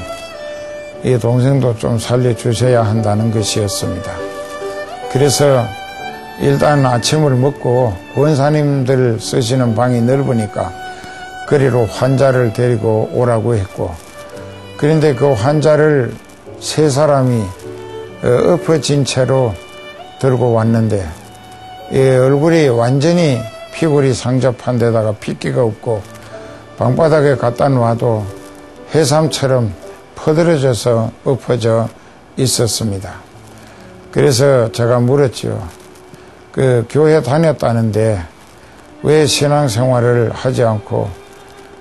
이 동생도 좀 살려주셔야 한다는 것이었습니다. 그래서 일단 아침을 먹고 권사님들 쓰시는 방이 넓으니까 그리로 환자를 데리고 오라고 했고 그런데 그 환자를 3 사람이 엎어진 채로 들고 왔는데 얼굴이 완전히 피골이 상접한 데다가 핏기가 없고 방바닥에 갖다 놔도 해삼처럼 퍼들어져서 엎어져 있었습니다. 그래서 제가 물었죠. 그 교회 다녔다는데 왜 신앙생활을 하지 않고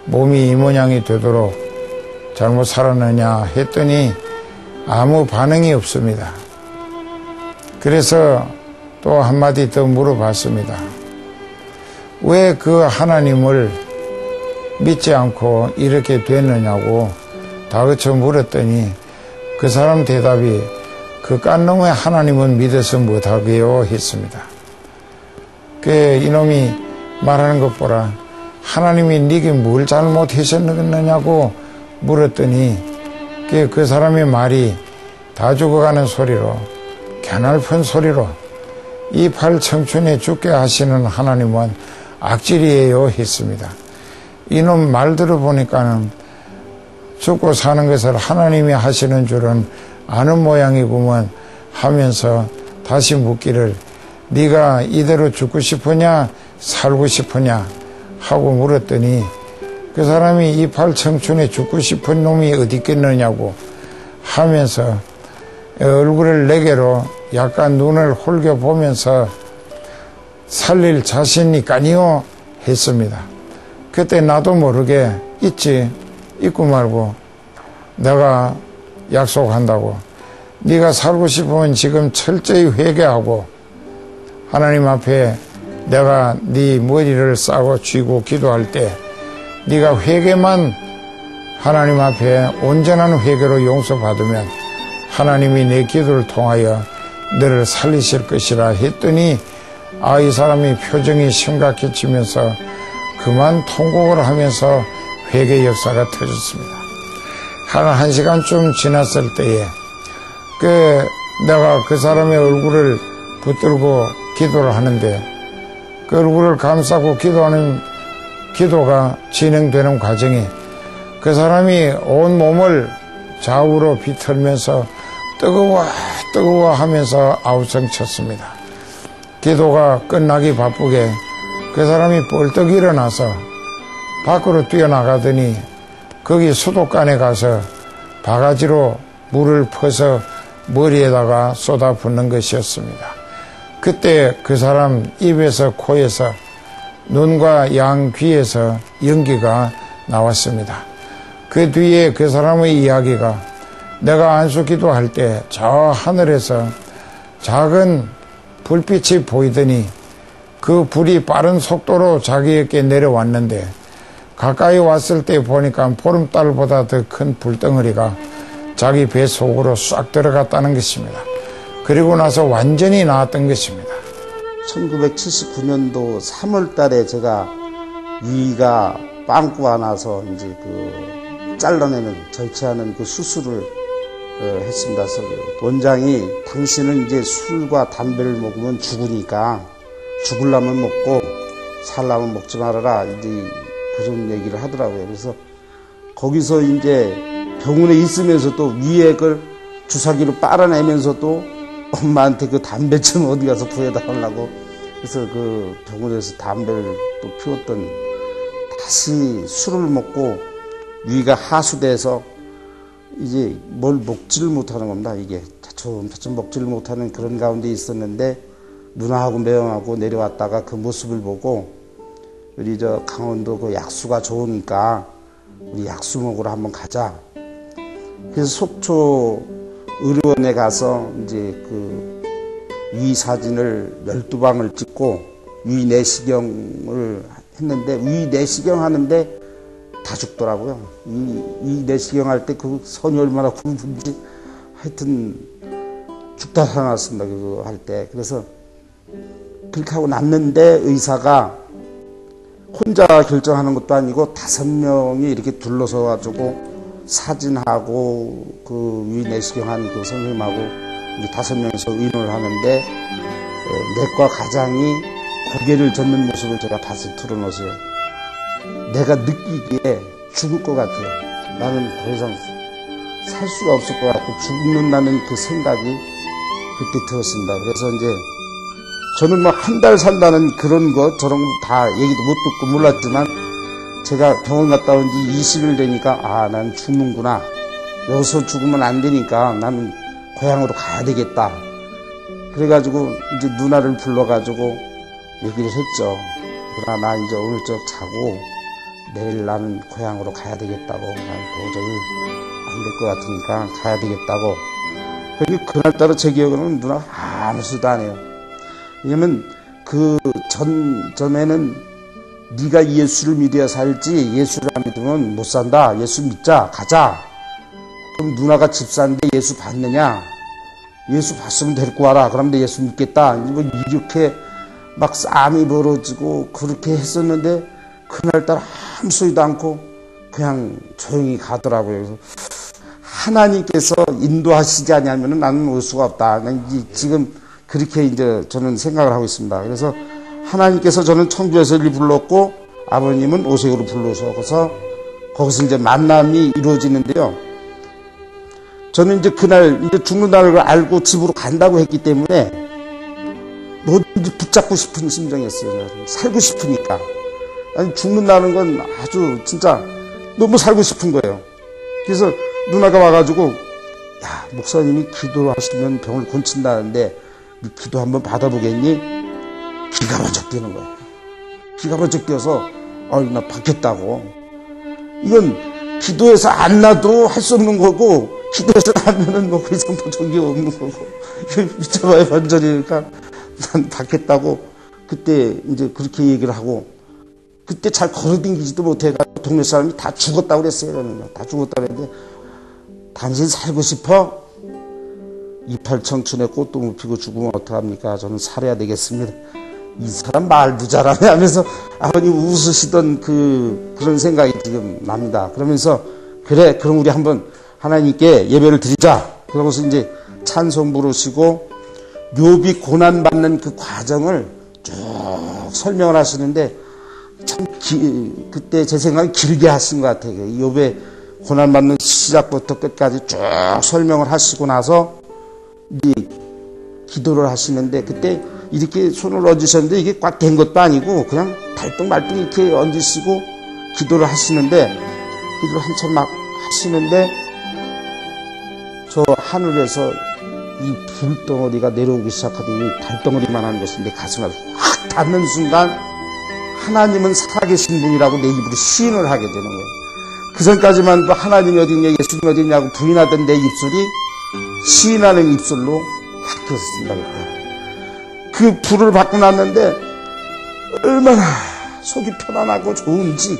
몸이 이 모양이 되도록 잘못 살았느냐 했더니 아무 반응이 없습니다. 그래서 또 한마디 더 물어봤습니다. 왜 그 하나님을 믿지 않고 이렇게 됐느냐고 다그쳐 물었더니 그 사람 대답이 그 깐놈의 하나님은 믿어서 못하게요 했습니다. 그 이놈이 말하는 것 보라. 하나님이 네게 뭘 잘못하셨느냐고 물었더니 그 사람의 말이 다 죽어가는 소리로 갸날픈 소리로 이 팔 청춘에 죽게 하시는 하나님은 악질이에요 했습니다. 이놈 말 들어보니까는 죽고 사는 것을 하나님이 하시는 줄은 아는 모양이구먼 하면서 다시 묻기를 네가 이대로 죽고 싶으냐 살고 싶으냐 하고 물었더니 그 사람이 이 팔 청춘에 죽고 싶은 놈이 어디 있겠느냐고 하면서 얼굴을 내게로 약간 눈을 홀겨보면서 살릴 자신이 있까니요 했습니다. 그때 나도 모르게 잊고 말고 내가 약속한다고 네가 살고 싶으면 지금 철저히 회개하고 하나님 앞에 내가 네 머리를 싸고 쥐고 기도할 때 네가 회개만 하나님 앞에 온전한 회개로 용서받으면 하나님이 내 기도를 통하여 너를 살리실 것이라 했더니 이 사람이 표정이 심각해지면서 그만 통곡을 하면서 회개 역사가 터졌습니다. 한 시간쯤 지났을 때에 내가 그 사람의 얼굴을 붙들고 기도를 하는데 그 얼굴을 감싸고 기도하는 기도가 진행되는 과정에 그 사람이 온 몸을 좌우로 비틀면서 뜨거워 하면서 아우성 쳤습니다. 기도가 끝나기 바쁘게 그 사람이 벌떡 일어나서 밖으로 뛰어나가더니 거기 수도관에 가서 바가지로 물을 퍼서 머리에다가 쏟아붓는 것이었습니다. 그때 그 사람 입에서 코에서 눈과 양 귀에서 연기가 나왔습니다. 그 뒤에 그 사람의 이야기가 내가 안수 기도할 때 저 하늘에서 작은 불빛이 보이더니 그 불이 빠른 속도로 자기에게 내려왔는데 가까이 왔을 때 보니까 보름달보다 더 큰 불덩어리가 자기 배 속으로 싹 들어갔다는 것입니다. 그리고 나서 완전히 나았던 것입니다. 1979년도 3월 달에 제가 위가 빵꾸가 나서 이제 잘라내는 절제하는 그 수술을 했습니다. 그래서 원장이 당신은 이제 술과 담배를 먹으면 죽으니까 죽으려면 먹고 살려면 먹지 말아라 이제 그런 얘기를 하더라고요. 그래서 거기서 이제 병원에 있으면서 또 위에 그 주사기로 빨아내면서 또 엄마한테 그 담배 좀 어디 가서 구해다 달라고 그래서 그 병원에서 담배를 또 피웠던 다시 술을 먹고 위가 하수돼서 이제 뭘 먹지를 못하는 겁니다. 이게 차츰 먹지를 못하는 그런 가운데 있었는데 누나하고 매형하고 내려왔다가 그 모습을 보고 우리 강원도 그 약수가 좋으니까 우리 약수 먹으러 한번 가자. 그래서 속초 의료원에 가서 이제 그 위 사진을 12방을 찍고 위 내시경을 했는데 위 내시경 하는데 다 죽더라고요. 위 내시경 할 때 그 선이 얼마나 굵은지 하여튼 죽다 살아났습니다. 그거 할 때. 그래서 그렇게 하고 났는데 의사가 혼자 결정하는 것도 아니고 5명이 이렇게 둘러서 가지고 사진하고 그 위 내시경한 그 선생님하고 우리 5명이서 의논을 하는데 내과 과장이 고개를 젓는 모습을 제가 밭을 틀어놓으세요. 내가 느끼기에 죽을 것 같아요. 나는 더 이상 살 수가 없을 것 같고 죽는다는 그 생각이 그때 들었습니다. 그래서 이제 저는 뭐 한 달 산다는 그런 것 저런 거 다 얘기도 못 듣고 몰랐지만 제가 병원 갔다 온 지 20일 되니까 아, 난 죽는구나. 여기서 죽으면 안 되니까 나는 고향으로 가야 되겠다. 그래가지고 이제 누나를 불러가지고 얘기를 했죠. 누나, 나 이제 오늘 저 자고 내일 나는 고향으로 가야 되겠다고. 난 도저히 안 될 것 같으니까 가야 되겠다고. 그리고 그날따라 제 기억으로는 누나가 아무 소리도 안 해요. 왜냐면 그 전에는 네가 예수를 믿어야 살지 예수를 안 믿으면 못 산다. 예수 믿자. 가자. 그럼 누나가 집사인데 예수 받느냐? 예수 봤으면 데리고 와라. 그러면 내 예수 믿겠다. 이렇게 막 싸움이 벌어지고 그렇게 했었는데 그날따라 아무 소리도 않고 그냥 조용히 가더라고요. 그래서 하나님께서 인도하시지 않으면 나는 올 수가 없다. 지금 그렇게 이제 저는 생각을 하고 있습니다. 그래서 하나님께서 저는 청주에서 일 불렀고 아버님은 오색으로 불러서 거기서 이제 만남이 이루어지는데요. 저는 이제 그날 이제 죽는다는 걸 알고 집으로 간다고 했기 때문에 뭐든지 붙잡고 싶은 심정이었어요. 살고 싶으니까. 아니, 죽는다는 건 아주 진짜 너무 살고 싶은 거예요. 그래서 누나가 와가지고 야, 목사님이 기도하시면 병을 고친다는데 기도 한번 받아보겠니? 기가 번쩍 뛰는 거예요. 기가 번쩍 뛰어서 나 받겠다고. 이건 기도해서 안 나도 할 수 없는 거고 기도해서 나면은 뭐 그 이상 보정이 없는 거고 미쳐봐야 반전이니까 난 받겠다고 그때 이제 그렇게 얘기를 하고 그때 잘 걸어댕기지도 못해가지고 동네 사람이 다 죽었다고 그랬어요. 다 죽었다고 그랬는데 당신 살고 싶어? 이팔 청춘에 꽃도 못 피고 죽으면 어떡합니까? 저는 살아야 되겠습니다. 이 사람 말도 잘하네 하면서 아버님 웃으시던 그런 생각이 지금 납니다. 그러면서 그래 그럼 우리 한번 하나님께 예배를 드리자. 그러고서 이제 찬송 부르시고 욥이 고난받는 그 과정을 쭉 설명을 하시는데 참 그때 제 생각은 길게 하신 것 같아요. 욥의 고난받는 시작부터 끝까지 쭉 설명을 하시고 나서 이제 기도를 하시는데 그때 이렇게 손을 얹으셨는데 이게 꽉 된 것도 아니고 그냥 달뚱말뚱 이렇게 얹으시고 기도를 하시는데 기도를 한참 막 하시는데 저 하늘에서 이 불덩어리가 내려오기 시작하더니 달덩어리만 하는 것이 내 가슴에 확 닿는 순간 하나님은 살아계신 분이라고 내 입으로 시인을 하게 되는 거예요. 그 전까지만 하나님이 어디냐 예수님 어디냐고 부인하던 내 입술이 시인하는 입술로 바뀌었습니다. 그 불을 받고 났는데 얼마나 속이 편안하고 좋은지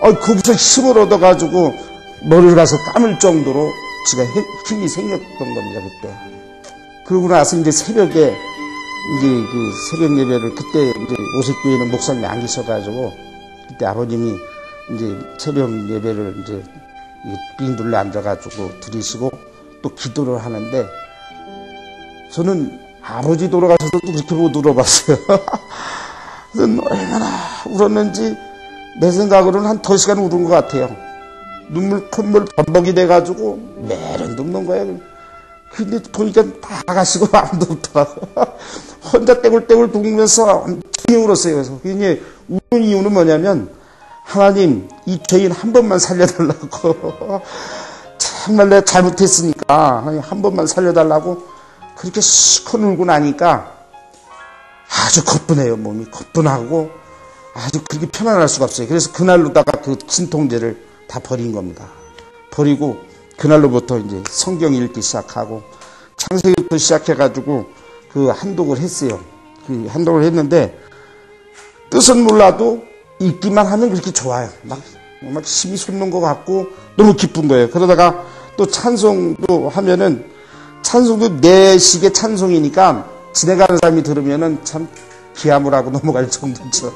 거기서 힘을 얻어가지고 머리를 가서 감을 정도로 제가 힘이 생겼던 겁니다. 그때. 그러고 나서 이제 새벽에 이제 그 새벽 예배를 그때 이제 오색교회는 목사님이 안 계셔가지고 그때 아버님이 이제 새벽 예배를 이제 빙 둘러 앉아가지고 드리시고 또 기도를 하는데 저는 아버지 돌아가셔서도 그렇게 못 울어봤어요. 얼마나 울었는지 내 생각으로는 한 2시간 울은 것 같아요. 콧물 범벅이 돼가지고 매를 눕는 거예요. 근데 보니까 다 가시고 아무도 없더라고요. 혼자 떼굴떼굴 눕으면서 엄청 울었어요. 그래서 이제 우는 이유는 뭐냐면 하나님 이 죄인 한 번만 살려달라고 정말 내가 잘못했으니까 하나님 한 번만 살려달라고 그렇게 시커 울고 나니까 아주 거뿐해요. 몸이 거뿐하고 아주 그렇게 편안할 수가 없어요. 그래서 그날로다가 그 진통제를 다 버린 겁니다. 버리고 그날로부터 이제 성경 읽기 시작하고 창세기부터 시작해가지고 그 한독을 했어요. 그 한독을 했는데 뜻은 몰라도 읽기만 하면 그렇게 좋아요. 막 힘이 솟는 것 같고 너무 기쁜 거예요. 그러다가 또 찬송도 하면은 찬송도 내 식의 찬송이니까 지나가는 사람이 들으면은 참 기함을 하고 넘어갈 정도죠.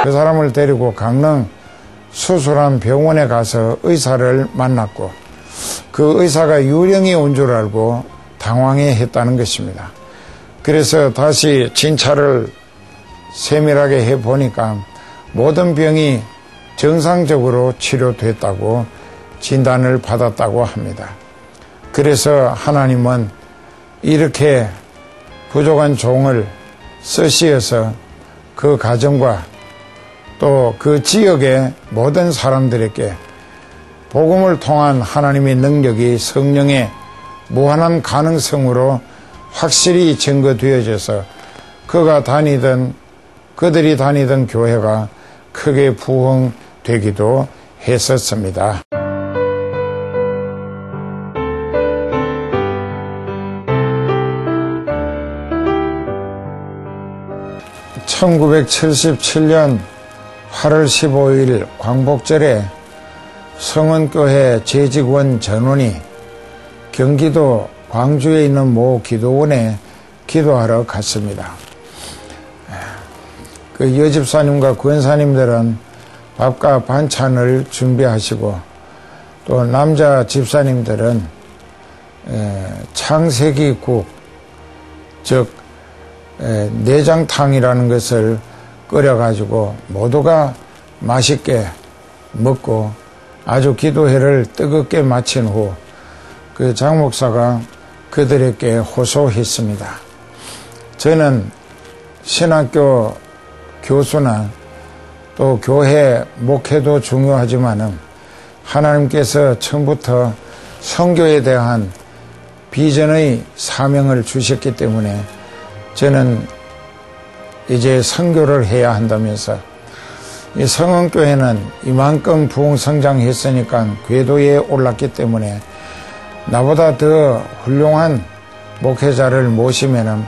그 사람을 데리고 강릉 수술한 병원에 가서 의사를 만났고 그 의사가 유령이 온 줄 알고 당황해 했다는 것입니다. 그래서 다시 진찰을 세밀하게 해보니까 모든 병이 정상적으로 치료됐다고 진단을 받았다고 합니다. 그래서 하나님은 이렇게 부족한 종을 쓰시어서 그 가정과 또 그 지역의 모든 사람들에게 복음을 통한 하나님의 능력이 성령의 무한한 가능성으로 확실히 증거되어져서 그들이 다니던 교회가 크게 부흥되기도 했었습니다. (1977년 8월 15일) 광복절에 성원교회 재직원 전원이 경기도 광주에 있는 모 기도원에 기도하러 갔습니다. 그 여집사님과 권사님들은 밥과 반찬을 준비하시고 또 남자 집사님들은 창세기국, 즉 내장탕이라는 것을 끓여가지고 모두가 맛있게 먹고 아주 기도회를 뜨겁게 마친 후 그 장목사가 그들에게 호소했습니다. 저는 신학교 교수나 또 교회 목회도 중요하지만은 하나님께서 처음부터 선교에 대한 비전의 사명을 주셨기 때문에 저는 이제 선교를 해야 한다면서 이 성원교회는 이만큼 부흥성장했으니까 궤도에 올랐기 때문에 나보다 더 훌륭한 목회자를 모시면은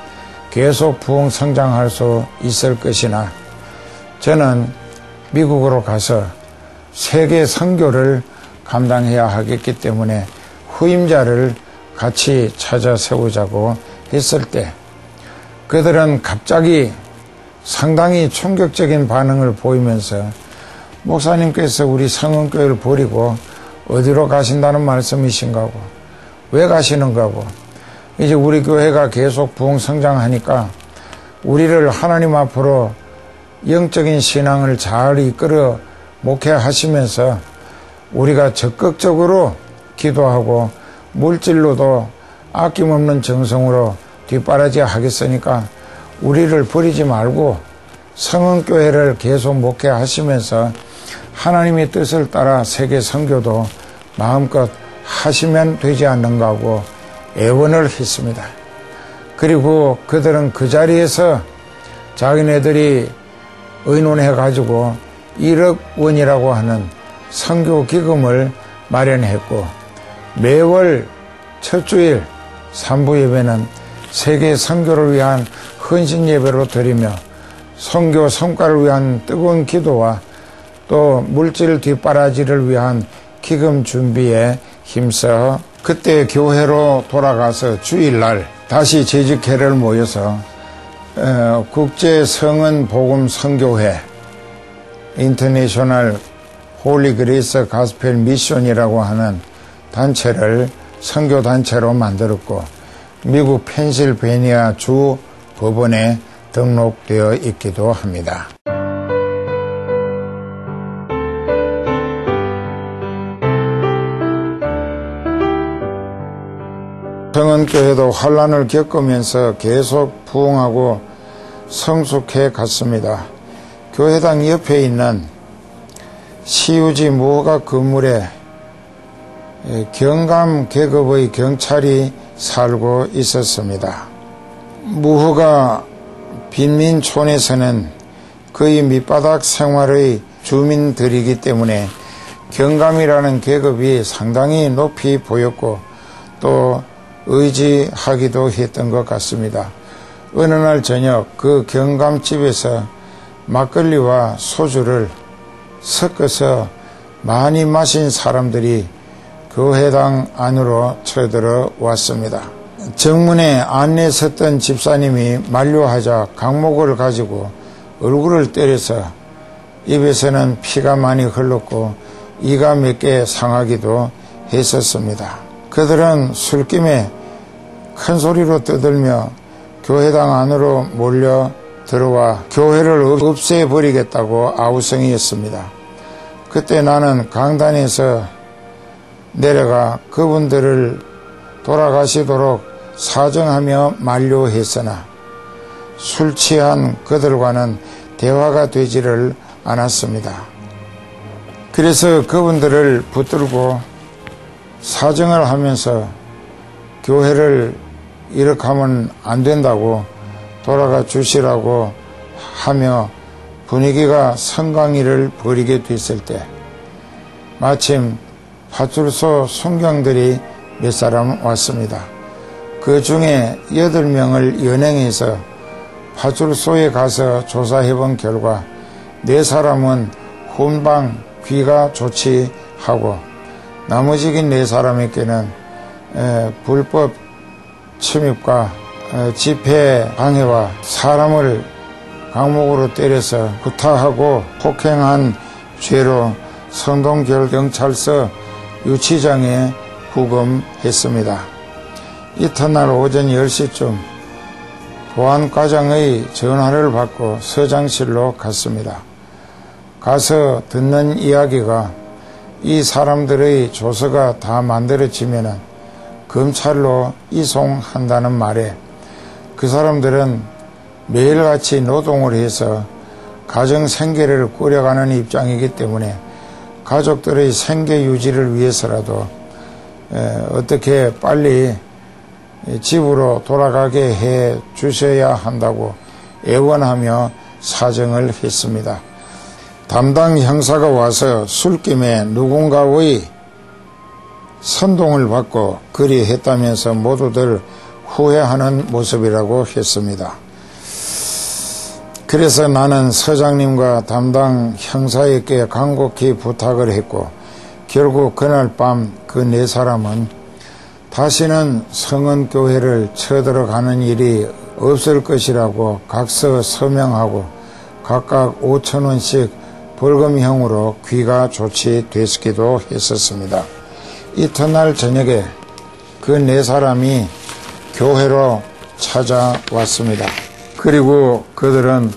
계속 부흥성장할 수 있을 것이나 저는 미국으로 가서 세계 선교를 감당해야 하겠기 때문에 후임자를 같이 찾아 세우자고 했을 때 그들은 갑자기 상당히 충격적인 반응을 보이면서 목사님께서 우리 성원교회를 버리고 어디로 가신다는 말씀이신가 하고 왜 가시는가 하고 이제 우리 교회가 계속 부흥성장하니까 우리를 하나님 앞으로 영적인 신앙을 잘 이끌어 목회하시면서 우리가 적극적으로 기도하고 물질로도 아낌없는 정성으로 뒷바라지 하겠으니까 우리를 버리지 말고 성원교회를 계속 목회하시면서 하나님의 뜻을 따라 세계 선교도 마음껏 하시면 되지 않는가 하고 애원을 했습니다. 그리고 그들은 그 자리에서 자기네들이 의논해가지고 1억 원이라고 하는 선교기금을 마련했고 매월 첫 주일 3부 예배는 세계 선교를 위한 헌신 예배로 드리며 선교 성과를 위한 뜨거운 기도와 또 물질 뒷바라지를 위한 기금 준비에 힘써 그때 교회로 돌아가서 주일날 다시 재직회를 모여서 국제 성은 복음 선교회 인터내셔널 홀리 그레이스 가스펠 미션이라고 하는 단체를 선교 단체로 만들었고 미국 펜실베니아 주 법원에 등록되어 있기도 합니다. 성원교회도 환란을 겪으면서 계속 부흥하고 성숙해 갔습니다. 교회당 옆에 있는 시우지 무허가 건물에 경감 계급의 경찰이 살고 있었습니다. 무허가 빈민촌에서는 거의 밑바닥 생활의 주민들이기 때문에 경감이라는 계급이 상당히 높이 보였고 또 의지하기도 했던 것 같습니다. 어느 날 저녁 그 경감집에서 막걸리와 소주를 섞어서 많이 마신 사람들이 교회당 안으로 쳐들어 왔습니다. 정문에 안내 섰던 집사님이 만류하자 강목을 가지고 얼굴을 때려서 입에서는 피가 많이 흘렀고 이가 몇 개 상하기도 했었습니다. 그들은 술김에 큰 소리로 떠들며 교회당 안으로 몰려 들어와 교회를 없애버리겠다고 아우성이었습니다. 그때 나는 강단에서 내려가 그분들을 돌아가시도록 사정하며 만류했으나 술 취한 그들과는 대화가 되지를 않았습니다. 그래서 그분들을 붙들고 사정을 하면서 교회를 이렇게 하면 안 된다고 돌아가 주시라고 하며 분위기가 성강의를 벌이게 됐을 때 마침 파출소 순경들이 몇 사람 왔습니다. 그 중에 8명을 연행해서 파출소에 가서 조사해본 결과 4사람은 훈방 귀가 조치하고 나머지긴 4사람에게는 불법 침입과 집회 방해와 사람을 강목으로 때려서 구타하고 폭행한 죄로 성동경찰서 유치장에 부검했습니다. 이튿날 오전 10시쯤 보안과장의 전화를 받고 서장실로 갔습니다. 가서 듣는 이야기가 이 사람들의 조서가 다 만들어지면 검찰로 이송한다는 말에 그 사람들은 매일같이 노동을 해서 가정 생계를 꾸려가는 입장이기 때문에 가족들의 생계 유지를 위해서라도 어떻게 빨리 집으로 돌아가게 해 주셔야 한다고 애원하며 사정을 했습니다. 담당 형사가 와서 술김에 누군가의 선동을 받고 그리 했다면서 모두들 후회하는 모습이라고 했습니다. 그래서 나는 서장님과 담당 형사에게 간곡히 부탁을 했고 결국 그날 밤 그 4사람은 다시는 성은교회를 쳐들어가는 일이 없을 것이라고 각서 서명하고 각각 5,000원씩 벌금형으로 귀가 조치되기도 했었습니다. 이튿날 저녁에 그 4사람이 교회로 찾아왔습니다. 그리고 그들은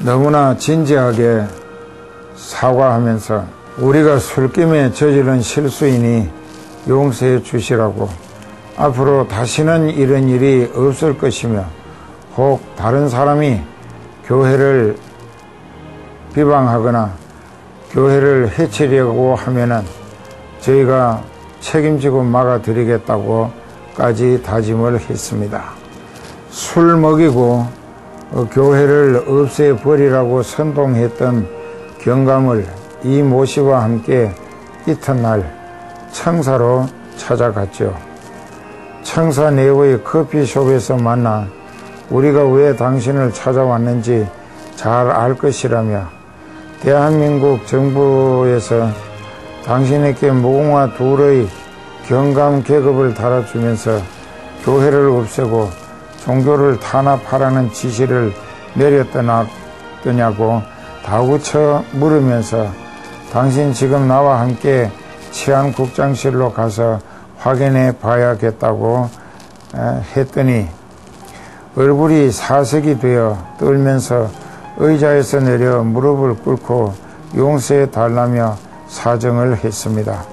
너무나 진지하게 사과하면서 우리가 술김에 저지른 실수이니 용서해 주시라고 앞으로 다시는 이런 일이 없을 것이며 혹 다른 사람이 교회를 비방하거나 교회를 해치려고 하면은 저희가 책임지고 막아드리겠다고까지 다짐을 했습니다. 술 먹이고 교회를 없애버리라고 선동했던 경감을 이 모씨와 함께 이튿날 청사로 찾아갔죠. 청사 내의 커피숍에서 만나 우리가 왜 당신을 찾아왔는지 잘 알 것이라며 대한민국 정부에서 당신에게 무궁화 둘의 경감 계급을 달아주면서 교회를 없애고 종교를 탄압하라는 지시를 내렸더냐고 다구쳐 물으면서 당신 지금 나와 함께 치안국장실로 가서 확인해 봐야겠다고 했더니 얼굴이 사색이 되어 떨면서 의자에서 내려 무릎을 꿇고 용서해 달라며 사정을 했습니다.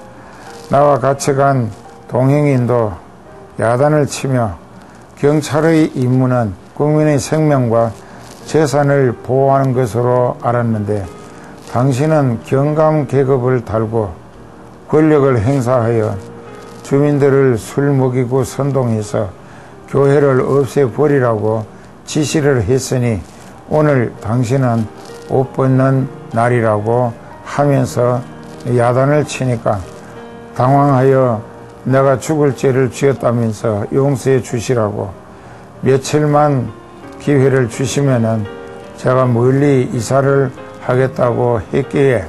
나와 같이 간 동행인도 야단을 치며 경찰의 임무는 국민의 생명과 재산을 보호하는 것으로 알았는데 당신은 경감 계급을 달고 권력을 행사하여 주민들을 술 먹이고 선동해서 교회를 없애버리라고 지시를 했으니 오늘 당신은 옷 벗는 날이라고 하면서 야단을 치니까 당황하여 내가 죽을 죄를 지었다면서 용서해 주시라고 며칠만 기회를 주시면은 제가 멀리 이사를 하겠다고 했기에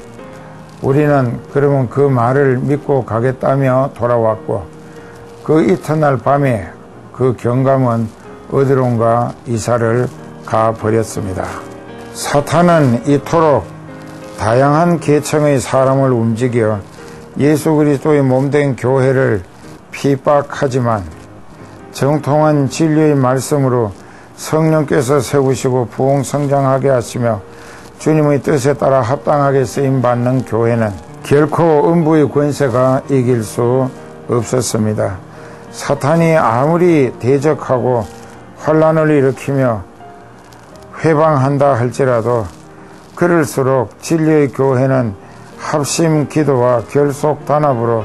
우리는 그러면 그 말을 믿고 가겠다며 돌아왔고 그 이튿날 밤에 그 경감은 어디론가 이사를 가버렸습니다. 사탄은 이토록 다양한 계층의 사람을 움직여 예수 그리스도의 몸된 교회를 핍박하지만 정통한 진리의 말씀으로 성령께서 세우시고 부흥성장하게 하시며 주님의 뜻에 따라 합당하게 쓰임받는 교회는 결코 음부의 권세가 이길 수 없었습니다. 사탄이 아무리 대적하고 환란을 일으키며 회방한다 할지라도 그럴수록 진리의 교회는 합심 기도와 결속 단합으로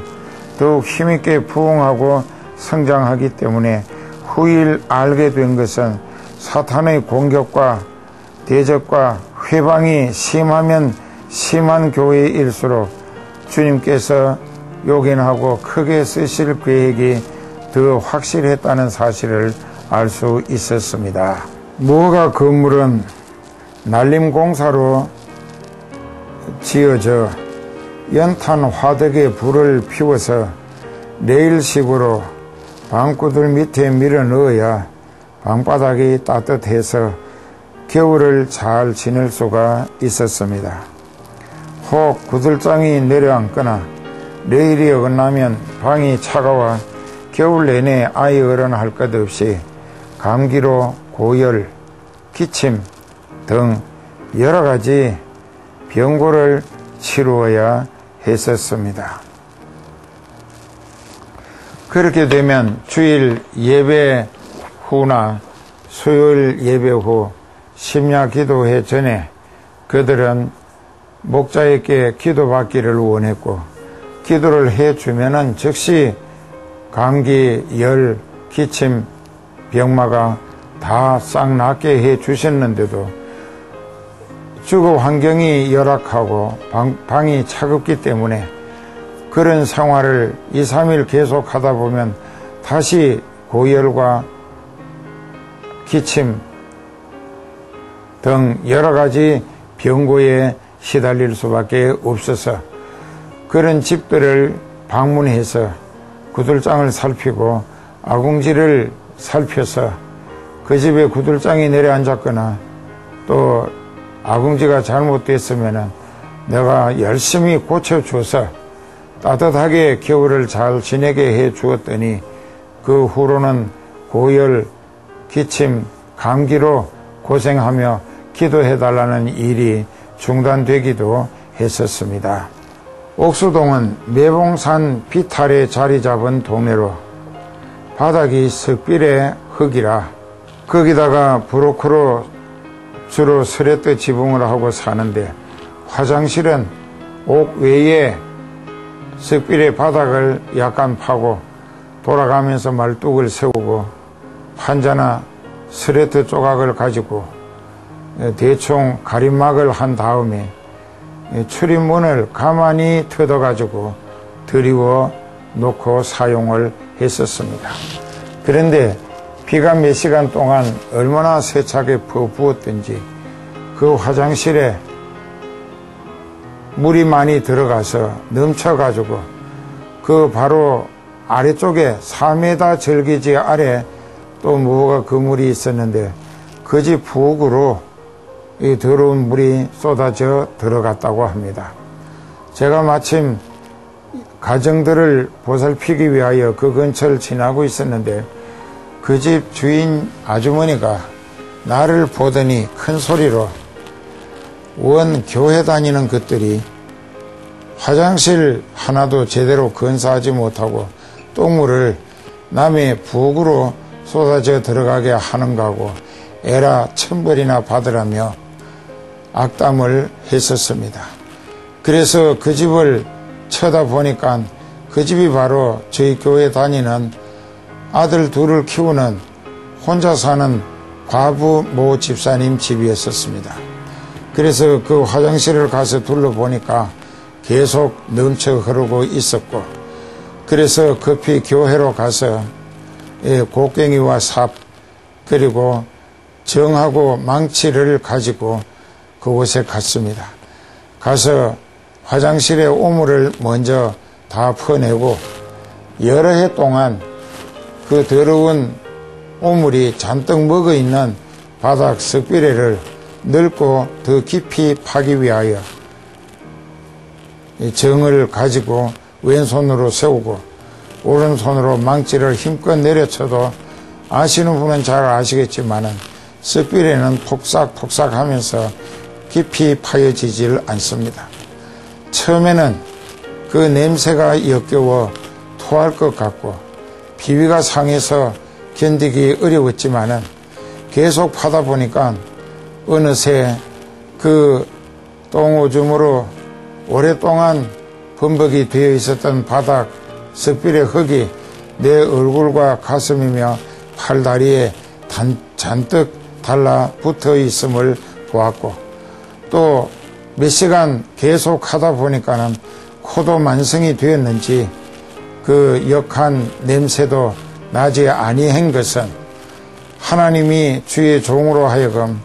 더욱 힘있게 부흥하고 성장하기 때문에 후일 알게 된 것은 사탄의 공격과 대적과 회방이 심하면 심한 교회일수록 주님께서 요긴하고 크게 쓰실 계획이 더 확실했다는 사실을 알 수 있었습니다. 무허가 건물은 난림공사로 지어져 연탄 화덕에 불을 피워서 레일식으로 방구들 밑에 밀어 넣어야 방바닥이 따뜻해서 겨울을 잘 지낼 수가 있었습니다. 혹 구들장이 내려앉거나 레일이 어긋나면 방이 차가워 겨울 내내 아이 어른 할 것 없이 감기로 고열, 기침 등 여러 가지 병고를 치루어야 했었습니다. 그렇게 되면 주일 예배 후나 수요일 예배 후 심야 기도회 전에 그들은 목자에게 기도받기를 원했고 기도를 해주면은 즉시 감기, 열, 기침, 병마가 다 싹 낫게 해 주셨는데도 주거 환경이 열악하고 방이 차갑기 때문에 그런 생활을 2, 3일 계속 하다 보면 다시 고열과 기침 등 여러 가지 병고에 시달릴 수밖에 없어서 그런 집들을 방문해서 구들장을 살피고 아궁지를 살펴서 그 집에 구들장이 내려앉았거나 또 아궁지가 잘못됐으면 내가 열심히 고쳐줘서 따뜻하게 겨울을 잘 지내게 해 주었더니 그 후로는 고열, 기침, 감기로 고생하며 기도해달라는 일이 중단되기도 했었습니다. 옥수동은 매봉산 비탈에 자리 잡은 동네로 바닥이 석빌의 흙이라 거기다가 브로커로 주로 스레트 지붕을 하고 사는데 화장실은 옥 외에 석빌의 바닥을 약간 파고 돌아가면서 말뚝을 세우고 환자나 스레트 조각을 가지고 대충 가림막을 한 다음에 출입문을 가만히 뜯어가지고 들이워 놓고 사용을 했었습니다. 그런데 비가 몇 시간 동안 얼마나 세차게 부었든지 그 화장실에 물이 많이 들어가서 넘쳐가지고 그 바로 아래쪽에 4m 절기지 아래 또 무허가 그물이 있었는데 그 집 부엌으로 이 더러운 물이 쏟아져 들어갔다고 합니다. 제가 마침 가정들을 보살피기 위하여 그 근처를 지나고 있었는데 그 집 주인 아주머니가 나를 보더니 큰 소리로 원 교회 다니는 것들이 화장실 하나도 제대로 건사하지 못하고 똥물을 남의 부엌으로 쏟아져 들어가게 하는가고 에라 천벌이나 받으라며 악담을 했었습니다. 그래서 그 집을 쳐다보니까 그 집이 바로 저희 교회 다니는 아들 둘을 키우는 혼자 사는 과부 모 집사님 집이었었습니다. 그래서 그 화장실을 가서 둘러보니까 계속 넘쳐 흐르고 있었고 그래서 급히 교회로 가서 곡괭이와 삽 그리고 정하고 망치를 가지고 그곳에 갔습니다. 가서 화장실의 오물을 먼저 다 퍼내고 여러 해 동안 그 더러운 오물이 잔뜩 먹어 있는 바닥 석비례를 넓고 더 깊이 파기 위하여 정을 가지고 왼손으로 세우고 오른손으로 망치를 힘껏 내려쳐도 아시는 분은 잘 아시겠지만은 썩비레는 폭삭폭삭 하면서 깊이 파여지질 않습니다. 처음에는 그 냄새가 역겨워 토할 것 같고 비위가 상해서 견디기 어려웠지만은 계속 파다 보니까 어느새 그 똥오줌으로 오랫동안 범벅이 되어 있었던 바닥 썩비레 흙이 내 얼굴과 가슴이며 팔다리에 잔뜩 달라붙어 있음을 보았고 또 몇 시간 계속 하다 보니까는 코도 만성이 되었는지 그 역한 냄새도 나지 아니한 것은 하나님이 주의 종으로 하여금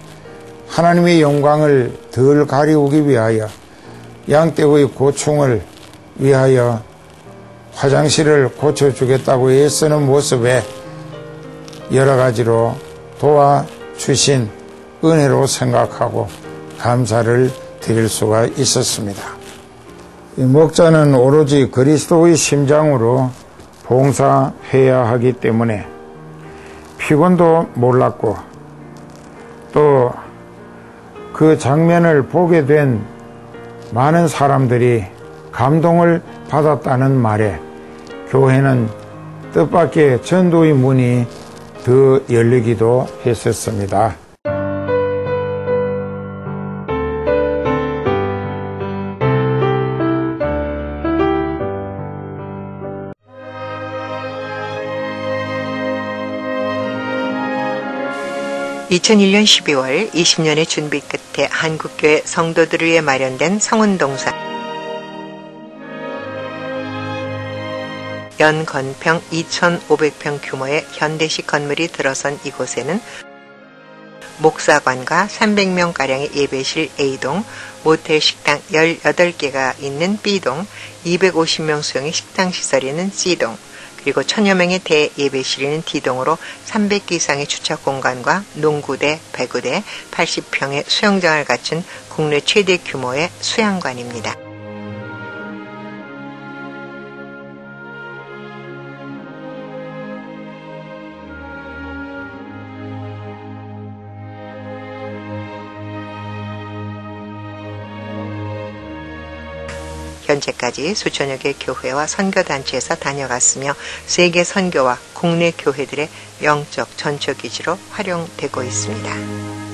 하나님의 영광을 덜 가리우기 위하여 양떼의 고충을 위하여 화장실을 고쳐주겠다고 애쓰는 모습에 여러 가지로 도와주신 은혜로 생각하고 감사를 드릴 수가 있었습니다. 이 목자는 오로지 그리스도의 심장으로 봉사해야 하기 때문에 피곤도 몰랐고 또 그 장면을 보게 된 많은 사람들이 감동을 받았다는 말에 교회는 뜻밖의 전도의 문이 더 열리기도 했었습니다. (2001년 12월) 20년의 준비 끝에 한국교회 성도들을 위해 마련된 성운동산 연건평 2,500평 규모의 현대식 건물이 들어선 이곳에는 목사관과 300명가량의 예배실 A동, 모텔 식당 18개가 있는 B동, 250명 수용의 식당시설이 있는 C동, 그리고 1000여 명의 대예배실이 있는 D동으로 300개 이상의 주차 공간과 농구대, 배구대, 80평의 수영장을 갖춘 국내 최대 규모의 수양관입니다. 현재까지 수천여 개 교회와 선교단체에서 다녀갔으며 세계 선교와 국내 교회들의 영적 전초기지로 활용되고 있습니다.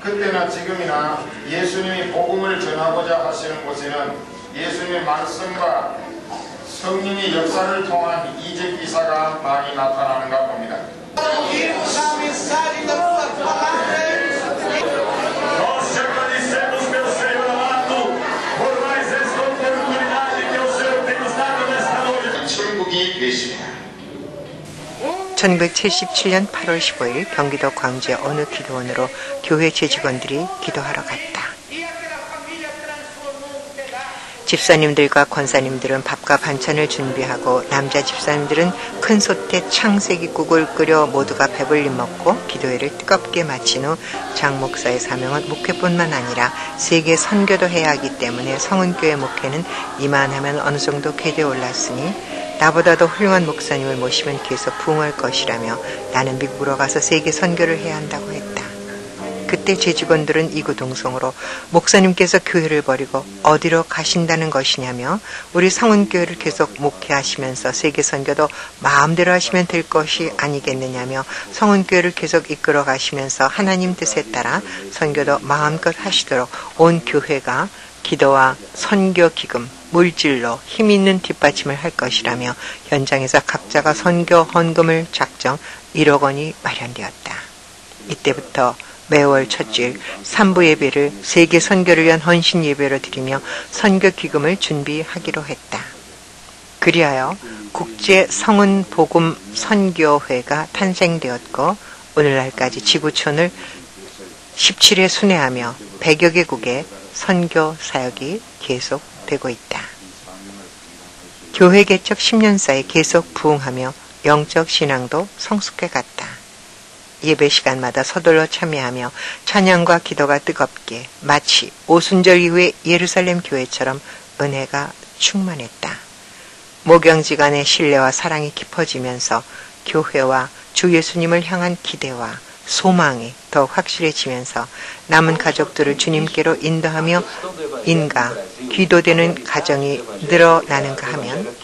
그때나 지금이나 예수님이 복음을 전하고자 하시는 곳에는 예수님의 말씀과 성령의 역사를 통한 이적 기사가 많이 나타나는가 봅니다. 1977년 8월 15일 경기도 광주의 어느 기도원으로 교회 재직원들이 기도하러 갔다. 집사님들과 권사님들은 밥과 반찬을 준비하고 남자 집사님들은 큰 솥에 창세기국을 끓여 모두가 배불리 먹고 기도회를 뜨겁게 마친 후 장 목사의 사명은 목회뿐만 아니라 세계 선교도 해야 하기 때문에 성은교회 목회는 이만하면 어느 정도 궤도에 올랐으니 나보다도 훌륭한 목사님을 모시면 계속 부흥할 것이라며 나는 미국으로 가서 세계 선교를 해야 한다고 했다. 그때 제 직원들은 이구동성으로 목사님께서 교회를 버리고 어디로 가신다는 것이냐며 우리 성은교회를 계속 목회하시면서 세계 선교도 마음대로 하시면 될 것이 아니겠느냐며 성은교회를 계속 이끌어 가시면서 하나님 뜻에 따라 선교도 마음껏 하시도록 온 교회가 기도와 선교 기금, 물질로 힘 있는 뒷받침을 할 것이라며 현장에서 각자가 선교 헌금을 작정 1억 원이 마련되었다. 이때부터 매월 첫주일 3부 예배를 세계 선교를 위한 헌신 예배로 드리며 선교 기금을 준비하기로 했다. 그리하여 국제 성은 복음 선교회가 탄생되었고 오늘날까지 지구촌을 17회 순회하며 100여 개국의 선교 사역이 계속되고 있다. 교회 개척 10년 사이 계속 부흥하며 영적 신앙도 성숙해 갔다. 예배 시간마다 서둘러 참여하며 찬양과 기도가 뜨겁게 마치 오순절 이후의 예루살렘 교회처럼 은혜가 충만했다. 모경지간의 신뢰와 사랑이 깊어지면서 교회와 주 예수님을 향한 기대와 소망이 더욱 확실해지면서 남은 가족들을 주님께로 인도하며 인가, 기도되는 가정이 늘어나는가 하면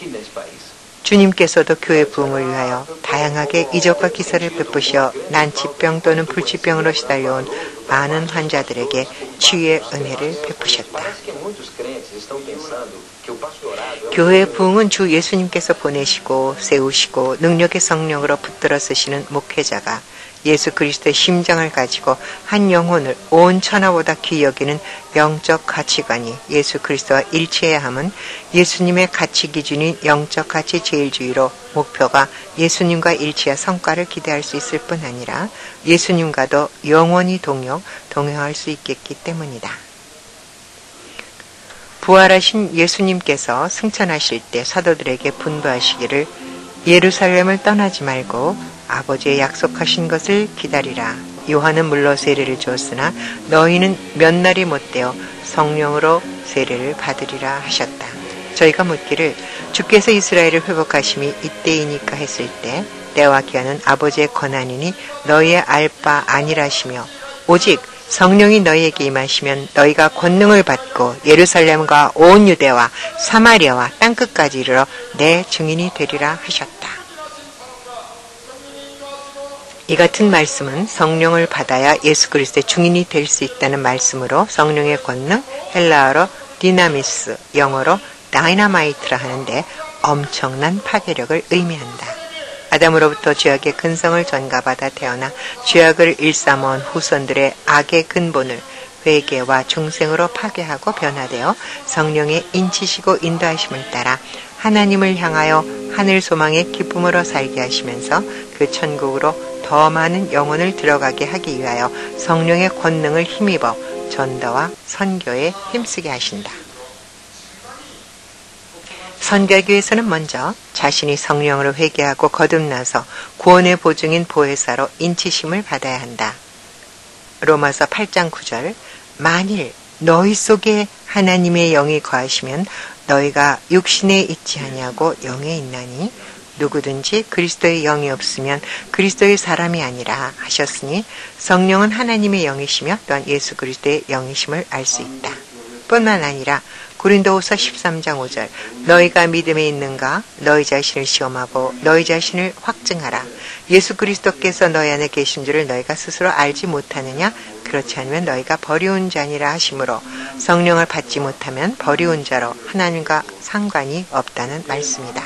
주님께서도 교회 부흥을 위하여 다양하게 이적과 기사를 베푸시어 난치병 또는 불치병으로 시달려온 많은 환자들에게 치유의 은혜를 베푸셨다. 교회 부흥은 주 예수님께서 보내시고 세우시고 능력의 성령으로 붙들어 쓰시는 목회자가 예수 그리스도의 심장을 가지고 한 영혼을 온 천하보다 귀히 여기는 영적 가치관이 예수 그리스도와 일치해야 함은 예수님의 가치 기준인 영적 가치 제일주의로 목표가 예수님과 일치해 성과를 기대할 수 있을 뿐 아니라 예수님과도 영원히 동행할 수 있겠기 때문이다. 부활하신 예수님께서 승천하실 때 사도들에게 분부하시기를 예루살렘을 떠나지 말고 아버지의 약속하신 것을 기다리라. 요한은 물로 세례를 주었으나 너희는 몇 날이 못되어 성령으로 세례를 받으리라 하셨다. 저희가 묻기를 주께서 이스라엘을 회복하심이 이때이니까 했을 때 때와 기한은 아버지의 권한이니 너희의 알 바 아니라시며 오직 성령이 너희에게 임하시면 너희가 권능을 받고 예루살렘과 온 유대와 사마리아와 땅끝까지 이르러 내 증인이 되리라 하셨다. 이 같은 말씀은 성령을 받아야 예수 그리스도의 증인이 될 수 있다는 말씀으로 성령의 권능, 헬라어로 디나미스, 영어로 다이나마이트라 하는데 엄청난 파괴력을 의미한다. 아담으로부터 죄악의 근성을 전가받아 태어나 죄악을 일삼아온 후손들의 악의 근본을 회개와 중생으로 파괴하고 변화되어 성령의 인치시고 인도하심을 따라 하나님을 향하여 하늘 소망의 기쁨으로 살게 하시면서 그 천국으로 더 많은 영혼을 들어가게 하기 위하여 성령의 권능을 힘입어 전도와 선교에 힘쓰게 하신다. 선교하기 위해서는 먼저 자신이 성령으로 회개하고 거듭나서 구원의 보증인 보혜사로 인치심을 받아야 한다. 로마서 8장 9절 만일 너희 속에 하나님의 영이 거하시면 너희가 육신에 있지 아니하고 영에 있나니 누구든지 그리스도의 영이 없으면 그리스도의 사람이 아니라 하셨으니 성령은 하나님의 영이시며 또한 예수 그리스도의 영이심을 알 수 있다. 뿐만 아니라 고린도후서 13장 5절 너희가 믿음에 있는가 너희 자신을 시험하고 너희 자신을 확증하라. 예수 그리스도께서 너희 안에 계신 줄을 너희가 스스로 알지 못하느냐? 그렇지 않으면 너희가 버리운 자니라 하시므로 성령을 받지 못하면 버리운 자로 하나님과 상관이 없다는 말씀이다.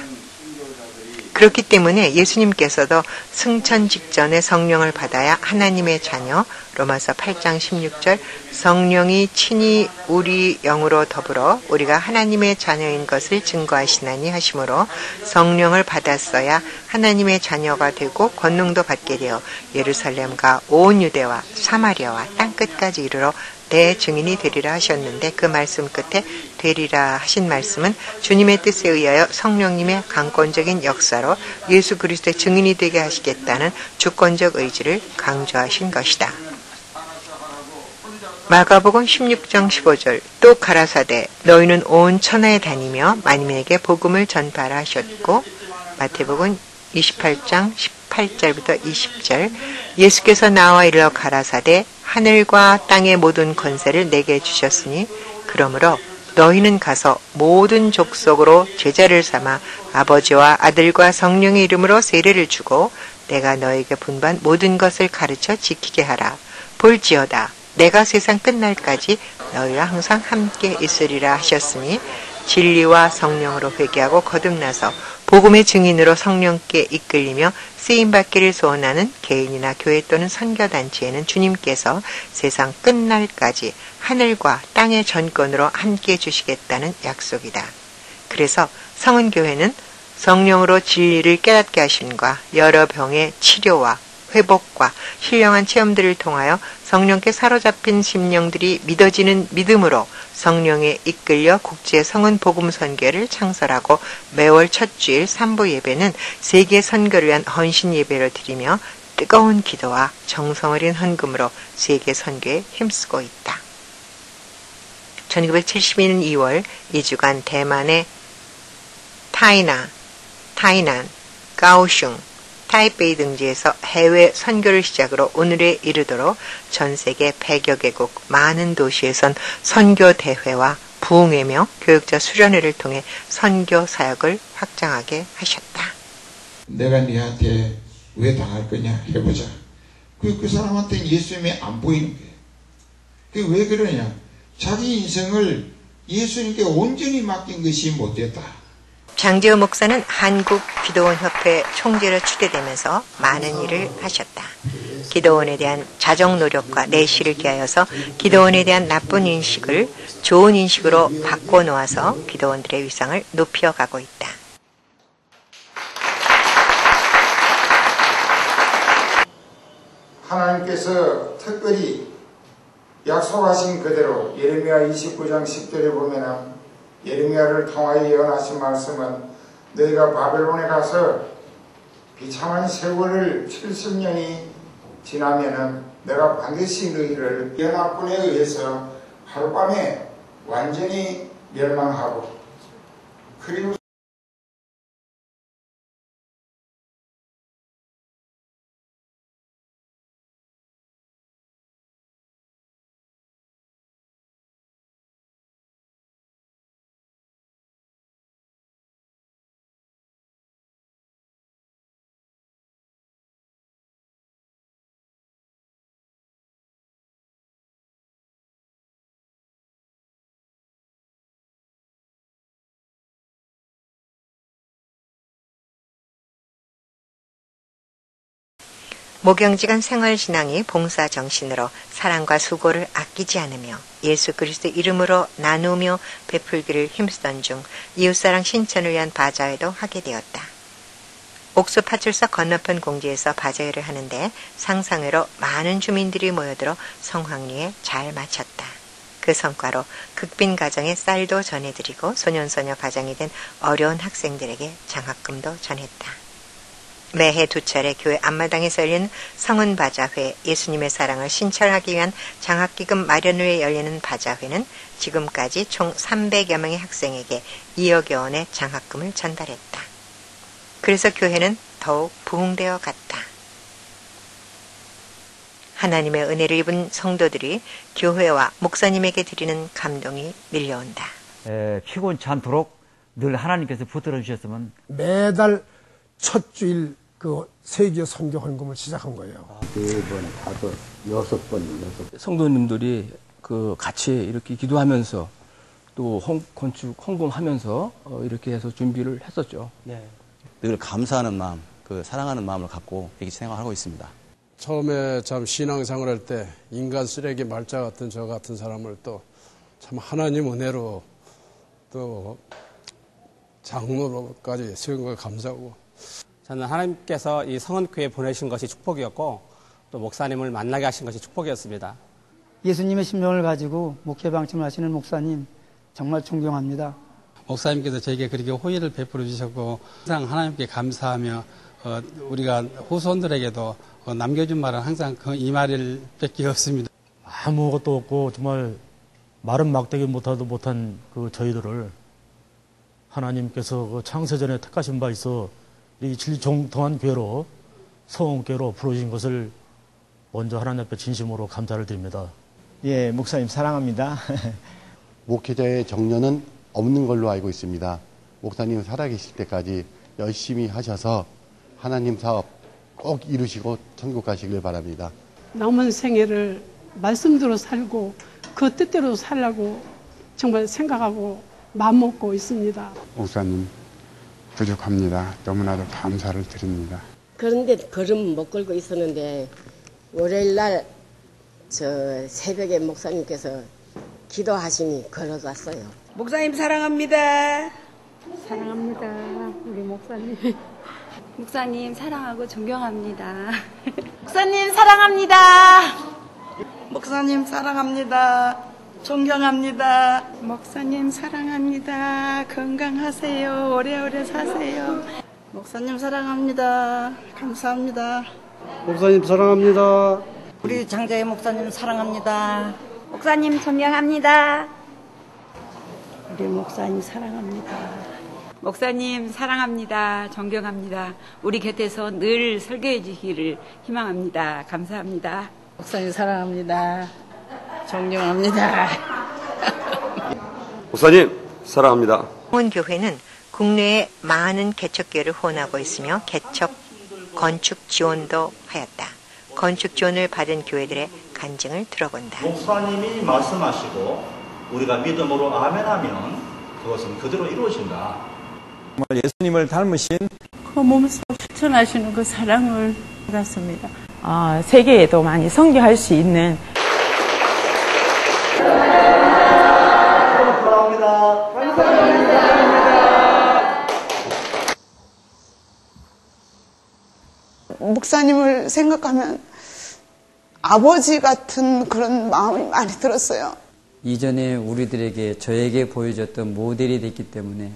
그렇기 때문에 예수님께서도 승천 직전에 성령을 받아야 하나님의 자녀, 로마서 8장 16절, 성령이 친히 우리 영으로 더불어 우리가 하나님의 자녀인 것을 증거하시나니 하시므로 성령을 받았어야 하나님의 자녀가 되고 권능도 받게 되어 예루살렘과 온 유대와 사마리아와 땅끝까지 이르러 내 증인이 되리라 하셨는데, 그 말씀 끝에 되리라 하신 말씀은 주님의 뜻에 의하여 성령님의 강권적인 역사로 예수 그리스도의 증인이 되게 하시겠다는 주권적 의지를 강조하신 것이다. 마가복음 16장 15절, 또 가라사대 너희는 온 천하에 다니며 만민에게 복음을 전파하라 하셨고, 마태복음 28장 18절부터 20절, 예수께서 나와 이르러 가라사대 하늘과 땅의 모든 권세를 내게 주셨으니 그러므로 너희는 가서 모든 족속으로 제자를 삼아 아버지와 아들과 성령의 이름으로 세례를 주고 내가 너에게 분부한 모든 것을 가르쳐 지키게 하라. 볼지어다 내가 세상 끝날까지 너희와 항상 함께 있으리라 하셨으니, 진리와 성령으로 회개하고 거듭나서 복음의 증인으로 성령께 이끌리며 쓰임받기를 소원하는 개인이나 교회 또는 선교단체에는 주님께서 세상 끝날까지 하늘과 땅의 전권으로 함께해 주시겠다는 약속이다. 그래서 성은교회는 성령으로 진리를 깨닫게 하심과 여러 병의 치료와 회복과 신령한 체험들을 통하여 성령께 사로잡힌 심령들이 믿어지는 믿음으로 성령에 이끌려 국제 성은 복음 선교를 창설하고 매월 첫 주일 3부 예배는 세계 선교를 위한 헌신 예배를 드리며 뜨거운 기도와 정성 어린 헌금으로 세계 선교에 힘쓰고 있다. 1972년 2월 2주간 대만의 타이난, 가오슝, 타이베이 등지에서 해외 선교를 시작으로 오늘에 이르도록 전 세계 100여 개국 많은 도시에선 선교 대회와 부흥회며 교육자 수련회를 통해 선교 사역을 확장하게 하셨다. 내가 네한테 왜 당할 거냐 해보자. 그 사람한테는 예수님이 안 보이는 거예요. 그게 왜 그러냐? 자기 인생을 예수님께 온전히 맡긴 것이 못됐다. 장재호 목사는 한국기도원협회 총재로 추대되면서 많은 일을 하셨다. 기도원에 대한 자정 노력과 내실을 기하여서 기도원에 대한 나쁜 인식을 좋은 인식으로 바꿔놓아서 기도원들의 위상을 높여가고 있다. 하나님께서 특별히 약속하신 그대로 예레미야 29장 10절에 보면은 예레미야를 통하여 예언하신 말씀은 너희가 바벨론에 가서 비참한 세월을 70년이 지나면은 내가 반드시 너희를 연합군에 의해서 하룻밤에 완전히 멸망하고, 그리고 목영지간 생활신앙이 봉사정신으로 사랑과 수고를 아끼지 않으며 예수 그리스도 이름으로 나누며 베풀기를 힘쓰던 중 이웃사랑 신천을 위한 바자회도 하게 되었다. 옥수 파출소 건너편 공지에서 바자회를 하는데 상상회로 많은 주민들이 모여들어 성황리에 잘 마쳤다. 그 성과로 극빈 가정에 쌀도 전해드리고 소년소녀 가장이 된 어려운 학생들에게 장학금도 전했다. 매해 2차례 교회 앞마당에서 열리는 성은바자회, 예수님의 사랑을 신철하기 위한 장학기금 마련을 위해 열리는 바자회는 지금까지 총 300여 명의 학생에게 2억여 원의 장학금을 전달했다. 그래서 교회는 더욱 부흥되어 갔다. 하나님의 은혜를 입은 성도들이 교회와 목사님에게 드리는 감동이 밀려온다. 피곤치 않도록 늘 하나님께서 붙들어 주셨으면. 매달 첫 주일 그 세계 선교 헌금을 시작한 거예요. 4번, 5번, 6번. 성도님들이 그 같이 이렇게 기도하면서 또 건축 헌금하면서 이렇게 해서 준비를 했었죠. 네. 늘 감사하는 마음, 사랑하는 마음을 갖고 이렇게 생활하고 있습니다. 처음에 참 신앙생활 할 때 인간 쓰레기 말자 같은 저 같은 사람을 또 참 하나님 은혜로 또 장로로까지 세운 걸 감사하고, 저는 하나님께서 이 성원교회에 보내신 것이 축복이었고 또 목사님을 만나게 하신 것이 축복이었습니다. 예수님의 심정을 가지고 목회 방침을 하시는 목사님 정말 존경합니다. 목사님께서 저에게 그렇게 호의를 베풀어 주셨고 항상 하나님께 감사하며 우리가 후손들에게도 남겨준 말은 항상 이 말밖에 없습니다. 아무것도 없고 정말 말은 막대기 못하도 못한 저희들을 하나님께서 창세전에 택하신 바 있어 이 진정통한 교회로 성원교회로 부르신 것을 먼저 하나님 앞에 진심으로 감사를 드립니다. 예, 목사님 사랑합니다. 목회자의 정년은 없는 걸로 알고 있습니다. 목사님 살아계실 때까지 열심히 하셔서 하나님 사업 꼭 이루시고 천국 가시길 바랍니다. 남은 생애를 말씀대로 살고 그 뜻대로 살라고 정말 생각하고 마음먹고 있습니다. 목사님 부족합니다. 너무나도 감사를 드립니다. 그런데 걸음 못 걸고 있었는데 월요일날 저 새벽에 목사님께서 기도하시니 걸어갔어요. 목사님 사랑합니다. 사랑합니다. 우리 목사님. 목사님 사랑하고 존경합니다. 목사님 사랑합니다. 목사님 사랑합니다. 존경합니다. 목사님 사랑합니다. 건강하세요. 오래오래 사세요. 목사님 사랑합니다. 감사합니다. 목사님 사랑합니다. 우리 장자의 목사님 사랑합니다. 목사님 존경합니다. 우리 목사님 사랑합니다. 목사님 사랑합니다. 존경합니다. 우리 곁에서 늘 설교해 주시기를 희망합니다. 감사합니다. 목사님 사랑합니다. 존경합니다. 목사님 사랑합니다. 성원교회는 국내에 많은 개척교회를 후원하고 있으며 개척 건축 지원도 하였다. 건축 지원을 받은 교회들의 간증을 들어본다. 목사님이 말씀하시고 우리가 믿음으로 아멘하면 그것은 그대로 이루어진다. 정말 예수님을 닮으신 그 몸소 실천하시는 그 사랑을 받았습니다. 세계에도 많이 선교할 수 있는 목사님을 생각하면 아버지 같은 그런 마음이 많이 들었어요. 이전에 우리들에게 저에게 보여줬던 모델이 됐기 때문에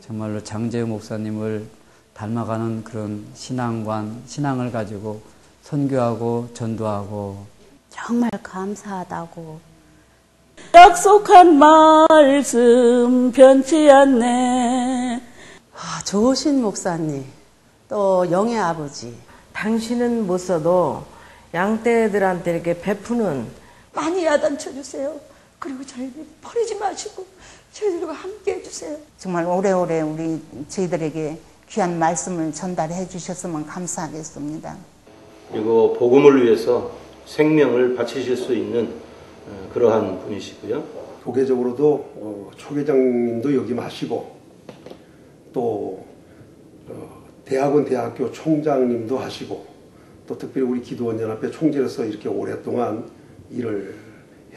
정말로 장재우 목사님을 닮아가는 그런 신앙을 가지고 선교하고 전도하고 정말 감사하다고. 약속한 말씀 변치 않네. 좋으신 목사님, 또 영의 아버지. 당신은 못 써도 양떼들한테 이렇게 베푸는 많이 야단쳐 주세요. 그리고 저희들 버리지 마시고 저희들과 함께 해주세요. 정말 오래오래 저희들에게 귀한 말씀을 전달해 주셨으면 감사하겠습니다. 그리고 복음을 위해서 생명을 바치실 수 있는 그러한 분이시고요. 교계적으로도 초계장님도 역임하시고 또 대학원 대학교 총장님도 하시고 또 특별히 우리 기도원연합회 총재로서 이렇게 오랫동안 일을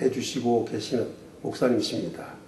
해주시고 계시는 목사님이십니다.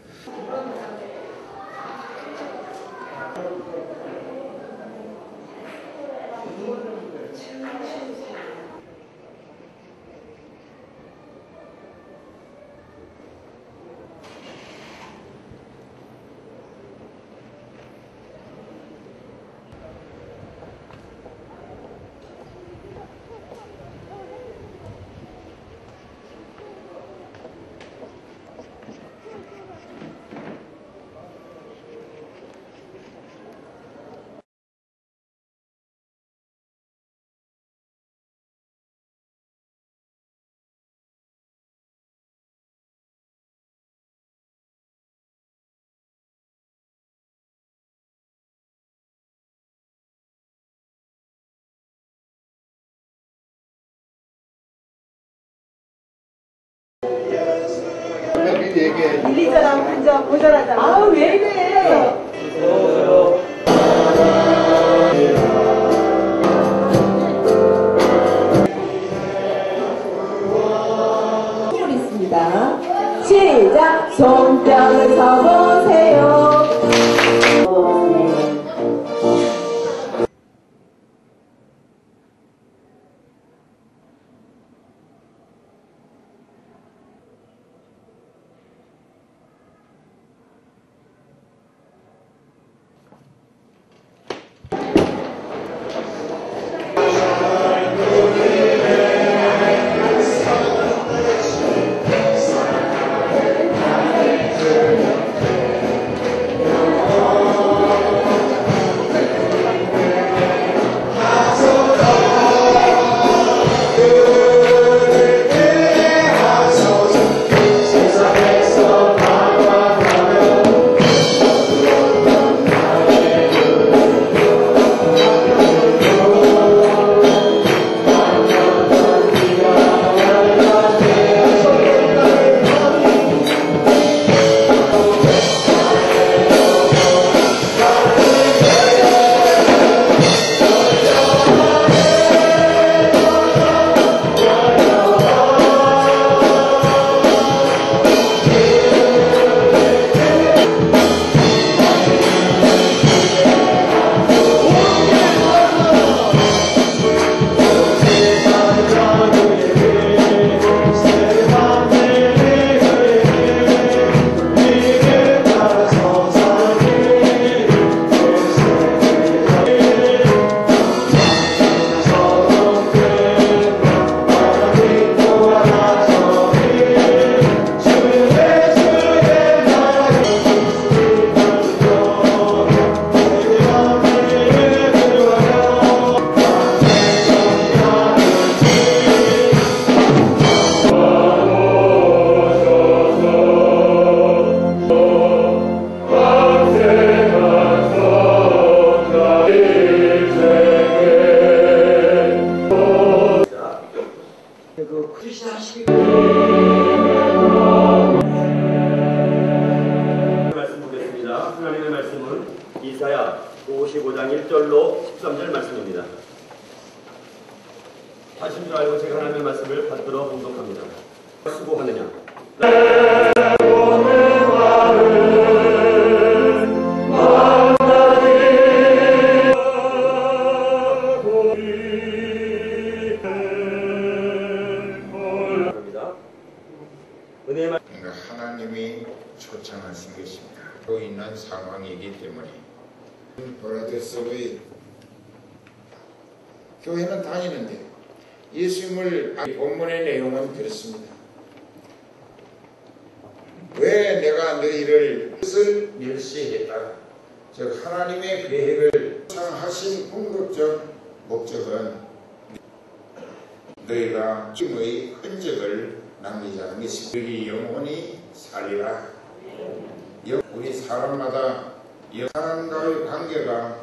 이리저랑 혼자 모자라잖아. 왜 이래? 하겠습니다. 시작! 손뼉을 쳐보세요. 말씀 보겠습니다. 하나님의 말씀은 이사야 55장 1절로 13절 말씀입니다. 하신 줄 알고 제가 하나님의 말씀을 받들어 봉독합니다. 수고하느냐? 하나님이 초청하신 것입니다. 로 인한 상황이기 때문에 브라더스의 교회는 다니는데 예수님을 본문의 내용은 그렇습니다. 왜 내가 너희를 뜻을 멸시했다. 즉 하나님의 계획을 창하신 궁극적 목적은 너희가 주님의 흔적을 남기지 않는 것입니다. 너희 영혼이 살리라. 우리 사람마다 하나님과의 관계가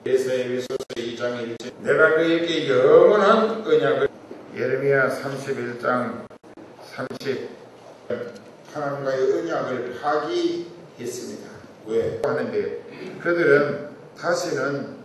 에베소서 2장 1절 내가 너희에게 영원한 언약을 예레미야 31장 30 하나님과의 언약을 파기했습니다. 왜? 하는데 그들은 다시는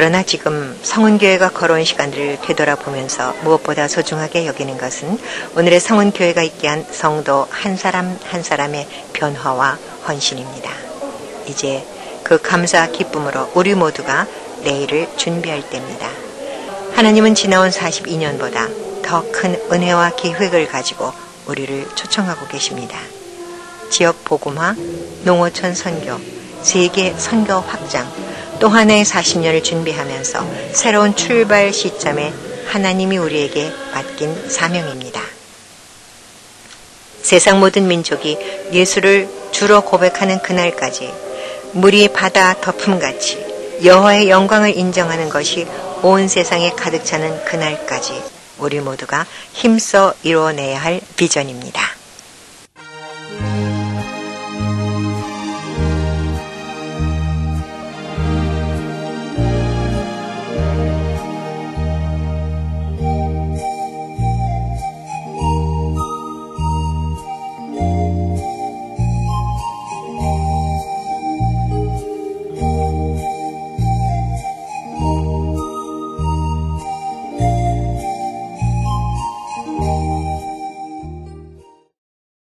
그러나 지금 성은교회가 걸어온 시간들을 되돌아보면서 무엇보다 소중하게 여기는 것은 오늘의 성은교회가 있게 한 성도 한 사람 한 사람의 변화와 헌신입니다. 이제 그 감사와 기쁨으로 우리 모두가 내일을 준비할 때입니다. 하나님은 지나온 42년보다 더 큰 은혜와 계획을 가지고 우리를 초청하고 계십니다. 지역 복음화, 농어촌 선교, 세계 선교 확장, 또 하나의 40년을 준비하면서 새로운 출발 시점에 하나님이 우리에게 맡긴 사명입니다. 세상 모든 민족이 예수를 주로 고백하는 그날까지 물이 바다 덮음같이 여호와의 영광을 인정하는 것이 온 세상에 가득 차는 그날까지 우리 모두가 힘써 이루어내야 할 비전입니다.